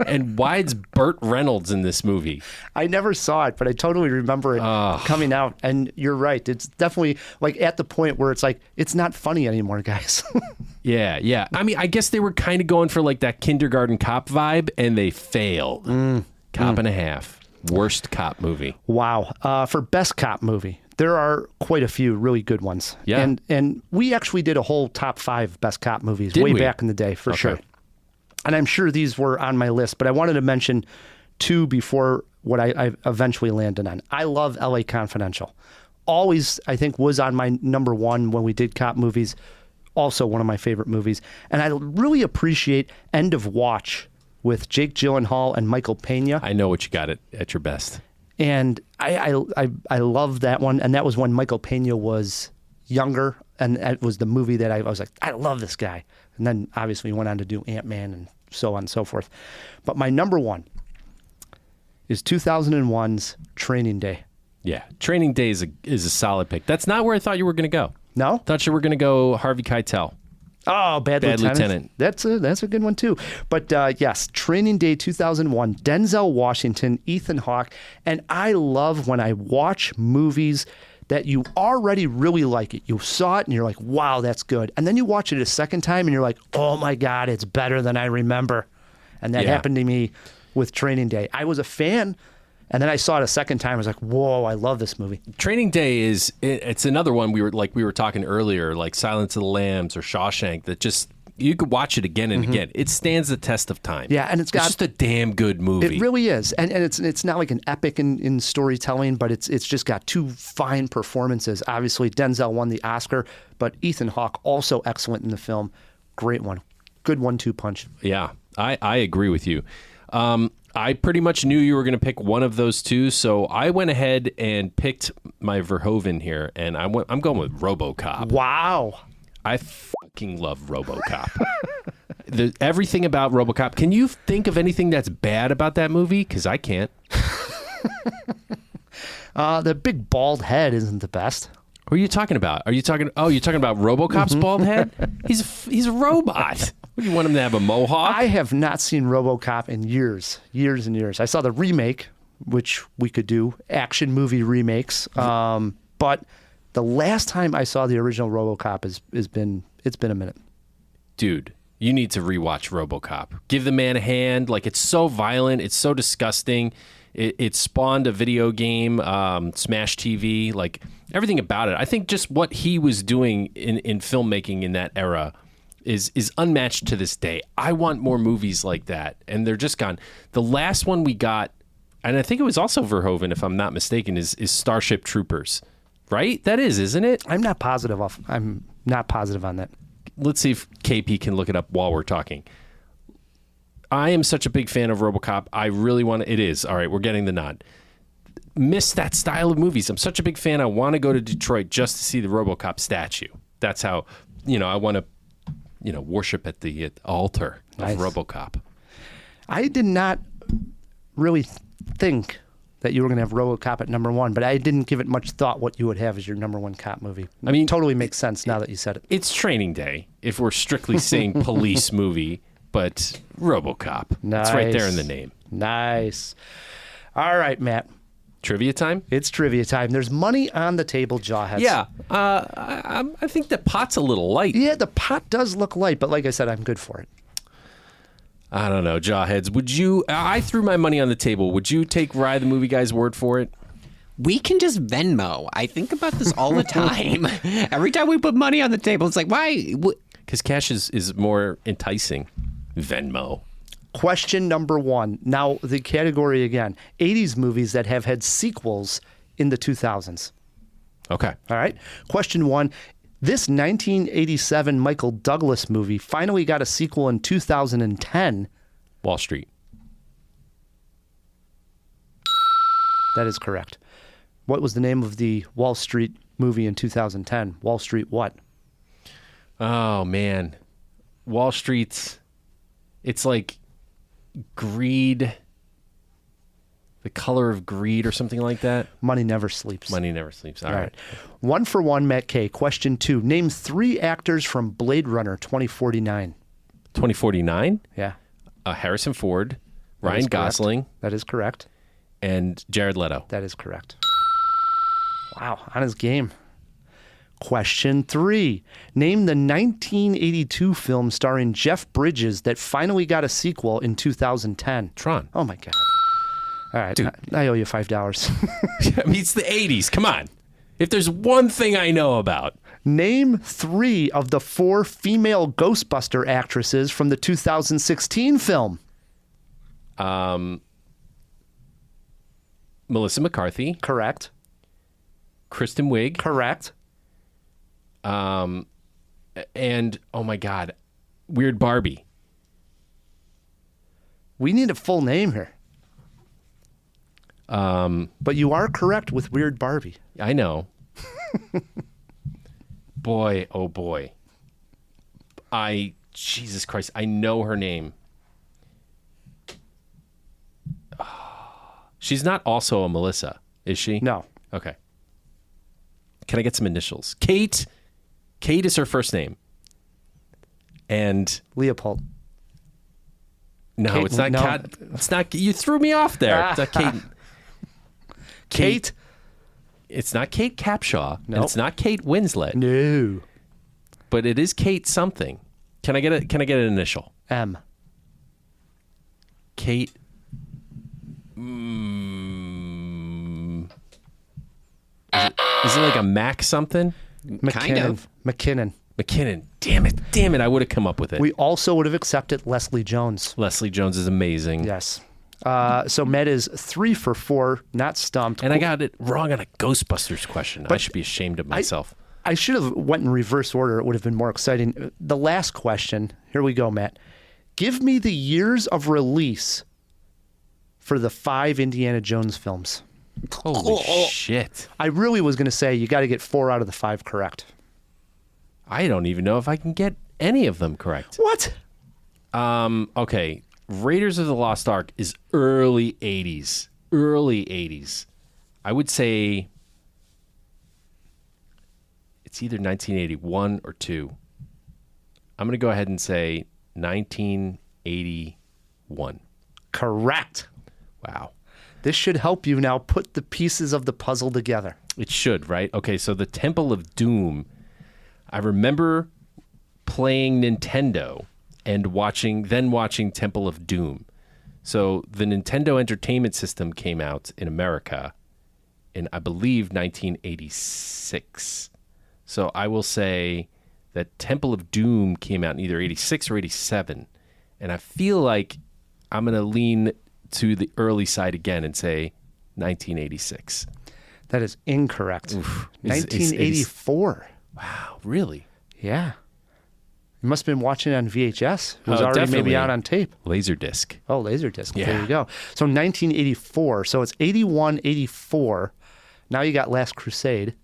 A: And why is Burt Reynolds in this movie?
B: I never saw it, but I totally remember it coming out. And you're right. It's definitely like at the point where it's like, it's not funny anymore, guys.
A: Yeah. I mean, I guess they were kind of going for like that kindergarten cop vibe, and they failed. Cop and a Half. Worst cop movie.
B: Wow. For best cop movie, there are quite a few really good ones.
A: Yeah.
B: And we actually did a whole top 5 best cop movies
A: Did
B: way
A: we?
B: back in the day, for sure. And I'm sure these were on my list, but I wanted to mention 2 before what I eventually landed on. I love LA Confidential. Always, I think, was on my number 1 when we did cop movies. Also one of my favorite movies. And I really appreciate End of Watch with Jake Gyllenhaal and Michael Pena.
A: I know what you got at your best.
B: And I love that one. And that was when Michael Pena was younger. And it was the movie that I was like, I love this guy. And then obviously he went on to do Ant-Man and so on and so forth. But my number 1 is 2001's Training Day.
A: Yeah, Training Day is a solid pick. That's not where I thought you were going to go.
B: No?
A: Thought you were going to go Harvey Keitel.
B: Oh, Bad Lieutenant. That's a good one too. But yes, Training Day 2001, Denzel Washington, Ethan Hawke. And I love when I watch movies that you already really like it. You saw it and you're like, wow, that's good. And then you watch it a second time and you're like, oh my God, it's better than I remember. And that happened to me with Training Day. I was a fan, and then I saw it a second time. I was like, whoa, I love this movie.
A: Training Day it's another one we were talking earlier, like Silence of the Lambs or Shawshank, that just you could watch it again and again. It stands the test of time.
B: Yeah, and it's
A: just a damn good movie.
B: It really is, and it's not like an epic in storytelling, but it's just got 2 fine performances. Obviously, Denzel won the Oscar, but Ethan Hawke also excellent in the film. Great one, good 1-2 punch.
A: Yeah, I agree with you. I pretty much knew you were going to pick one of those 2, so I went ahead and picked my Verhoeven here, and I'm going with RoboCop.
B: Wow.
A: I fucking love RoboCop. Everything about RoboCop. Can you think of anything that's bad about that movie? Because I can't.
B: The big bald head isn't the best.
A: Who are you talking about? You're talking about RoboCop's bald head? He's a robot. What, do you want him to have a mohawk?
B: I have not seen RoboCop in years and years. I saw the remake, which we could do, action movie remakes. But the last time I saw the original RoboCop it's been a minute.
A: Dude, you need to rewatch RoboCop. Give the man a hand. Like, it's so violent. It's so disgusting. It spawned a video game, Smash TV, like everything about it. I think just what he was doing in filmmaking in that era is unmatched to this day. I want more movies like that, and they're just gone. The last one we got, and I think it was also Verhoeven, if I'm not mistaken, is Starship Troopers. Right? That is, isn't it?
B: I'm not positive on that.
A: Let's see if KP can look it up while we're talking. I am such a big fan of RoboCop. I really want to. It is. All right, we're getting the nod. Miss that style of movies. I'm such a big fan. I want to go to Detroit just to see the RoboCop statue. That's how, I want to, worship at the altar of RoboCop.
B: I did not really think that you were going to have RoboCop at number 1, but I didn't give it much thought what you would have as your number 1 cop movie. I mean, totally makes sense now that you said it.
A: It's Training Day, if we're strictly saying police movie, but RoboCop.
B: Nice.
A: It's right there in the name.
B: Nice. All right, Matt.
A: Trivia time?
B: It's trivia time. There's money on the table, Jawheads.
A: Yeah. I think the pot's a little light.
B: Yeah, the pot does look light, but like I said, I'm good for it.
A: I don't know, Jawheads. Would you? I threw my money on the table. Would you take Rye the Movie Guy's word for it?
C: We can just Venmo. I think about this all the time. Every time we put money on the table, it's like, why?
A: Because cash is more enticing. Venmo.
B: Question number 1. Now, the category again, 80s movies that have had sequels in the 2000s.
A: Okay.
B: All right. Question 1. This 1987 Michael Douglas movie finally got a sequel in 2010.
A: Wall Street.
B: That is correct. What was the name of the Wall Street movie in 2010? Wall Street what?
A: Oh, man. Wall Street's, it's like Greed, The Color of Greed or something like that.
B: Money Never Sleeps.
A: Money Never Sleeps. All right.
B: 1 for 1, Matt K. Question 2. Name 3 actors from Blade Runner 2049.
A: 2049?
B: Yeah.
A: Harrison Ford,
B: That
A: Ryan
B: is correct.
A: Gosling.
B: That is correct.
A: And Jared Leto.
B: That is correct. Wow, on his game. Question 3. Name the 1982 film starring Jeff Bridges that finally got a sequel in 2010.
A: Tron.
B: Oh, my God. All right,
A: Dude.
B: I owe you $5.
A: I mean, it's the 80s. Come on. If there's one thing I know about.
B: Name 3 of the 4 female Ghostbuster actresses from the 2016 film.
A: Melissa McCarthy.
B: Correct.
A: Kristen Wiig.
B: Correct.
A: And, oh my God, Weird Barbie.
B: We need a full name here. But you are correct with Weird Barbie.
A: I know. Boy, oh boy. Jesus Christ, I know her name. She's not also a Melissa, is she?
B: No.
A: Okay. Can I get some initials? Kate. Kate is her first name. And
B: Leopold.
A: no,
B: Kate-
A: it's not.
B: no.
A: Kat, it's not. You threw me off there. It's not Kate.
B: Kate?
A: It's not Kate Capshaw. And
B: Nope.
A: it's not Kate Winslet.
B: No.
A: But it is Kate something. Can I get an initial?
B: M.
A: Kate. Is it like a Mac something?
B: McKinnon. McKinnon.
A: McKinnon. Damn it. I would have come up with it.
B: We also would have accepted Leslie Jones.
A: Leslie Jones is amazing.
B: Yes. So Med is 3 for 4, not stumped.
A: And I got it wrong on a Ghostbusters question. I should be ashamed of myself.
B: I should have went in reverse order. It would have been more exciting. The last question. Here we go, Matt. Give me the years of release for the 5 Indiana Jones films.
A: Holy shit.
B: I really was going to say you got to get 4 out of the 5 correct.
A: I don't even know if I can get any of them correct.
B: What?
A: Okay. Raiders of the Lost Ark is early 80s. Early 80s. I would say it's either 1981 or 2. I'm going to go ahead and say 1981.
B: Correct.
A: Wow.
B: This should help you now put the pieces of the puzzle together.
A: It should, right? Okay, so the Temple of Doom. I remember playing Nintendo and watching Temple of Doom. So the Nintendo Entertainment System came out in America in, I believe, 1986. So I will say that Temple of Doom came out in either 86 or 87. And I feel like I'm going to lean to the early side again and say 1986.
B: That is incorrect.
A: Oof.
B: 1984.
A: Wow, really?
B: Yeah. You must have been watching it on VHS. It was
A: Oh,
B: already
A: definitely.
B: maybe out on tape.
A: Laserdisc.
B: Oh, Laserdisc.
A: Yeah.
B: There you go. So 1984. So it's 81, 84. Now you got Last Crusade.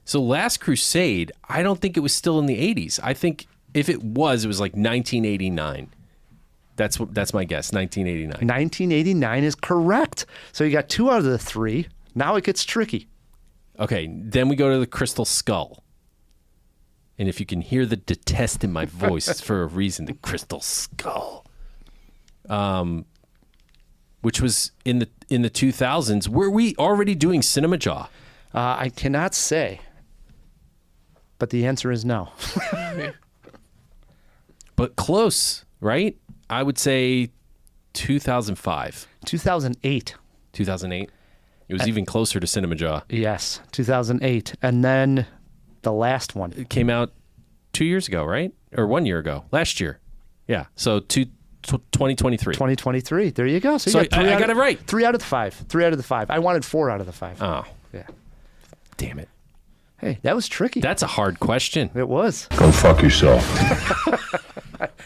A: So Last Crusade, I don't think it was still in the 80s. I think if it was like 1989. That's my guess, 1989.
B: 1989 is correct. So you got 2 out of the 3. Now it gets tricky.
A: Okay, then we go to the Crystal Skull. And if you can hear the detest in my voice, it's for a reason, the Crystal Skull. Which was in the 2000s. Were we already doing Cinemajaw?
B: I cannot say. But the answer is no.
A: But close, right? I would say 2005.
B: 2008.
A: 2008. It was even closer to Cinemajaw.
B: Yes, 2008. And then the last one.
A: It came out 2 years ago, right? Or 1 year ago. Last year. Yeah. So 2023.
B: 2023. There you go.
A: So
B: you got
A: I got it right.
B: 3 out of the 5. 3 out of the 5. I wanted 4 out of the 5.
A: Oh.
B: Yeah.
A: Damn it.
B: Hey, that was tricky.
A: That's a hard question.
B: It was.
D: Go fuck yourself.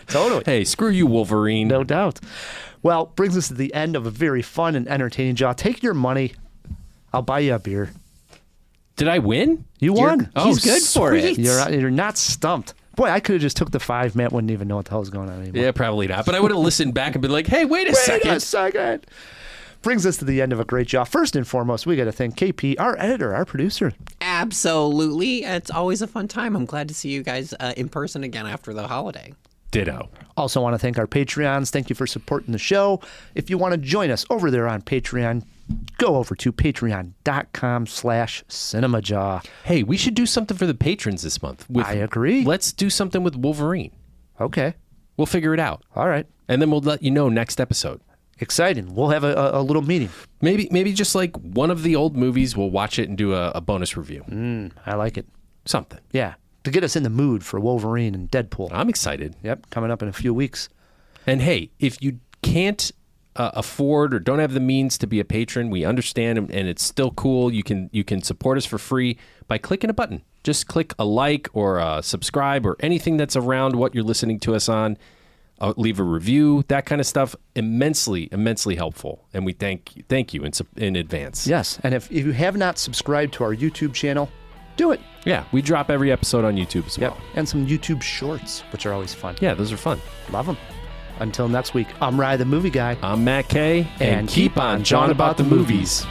B: Totally.
A: Hey, screw you, Wolverine.
B: No doubt. Well, brings us to the end of a very fun and entertaining Jaw. Take your money. I'll buy you a beer.
A: Did I win?
B: You won.
C: He's good for it.
B: You're not stumped. Boy, I could have just took the 5. Matt wouldn't even know what the hell was going on anymore.
A: Yeah, probably not. But I would have listened back and been like, hey, wait a second.
B: Brings us to the end of a great job. First and foremost, we got to thank KP, our editor, our producer.
C: Absolutely. It's always a fun time. I'm glad to see you guys in person again after the holiday.
A: Ditto.
B: Also want to thank our Patreons. Thank you for supporting the show. If you want to join us over there on Patreon, go over to patreon.com/Cinemajaw.
A: Hey, we should do something for the patrons this month.
B: I agree.
A: Let's do something with Wolverine.
B: Okay.
A: We'll figure it out.
B: All right.
A: And then we'll let you know next episode.
B: Exciting. We'll have a little meeting.
A: Maybe just like one of the old movies, we'll watch it and do a bonus review.
B: I like it.
A: Something.
B: Yeah. To get us in the mood for Wolverine and Deadpool.
A: I'm excited.
B: Yep. Coming up in a few weeks.
A: And hey, if you can't afford or don't have the means to be a patron, we understand, and it's still cool. You can support us for free by clicking a button. Just click a like or a subscribe or anything that's around what you're listening to us on. Leave a review, that kind of stuff. Immensely helpful, and we thank you in advance.
B: Yes, and if you have not subscribed to our YouTube channel, do it.
A: Yeah, we drop every episode on YouTube as well.
B: And some YouTube shorts, which are always fun.
A: Yeah, those are fun.
B: Love them. Until next week, I'm Rye the Movie Guy.
A: I'm Matt K.
B: And keep on jawing about the movies.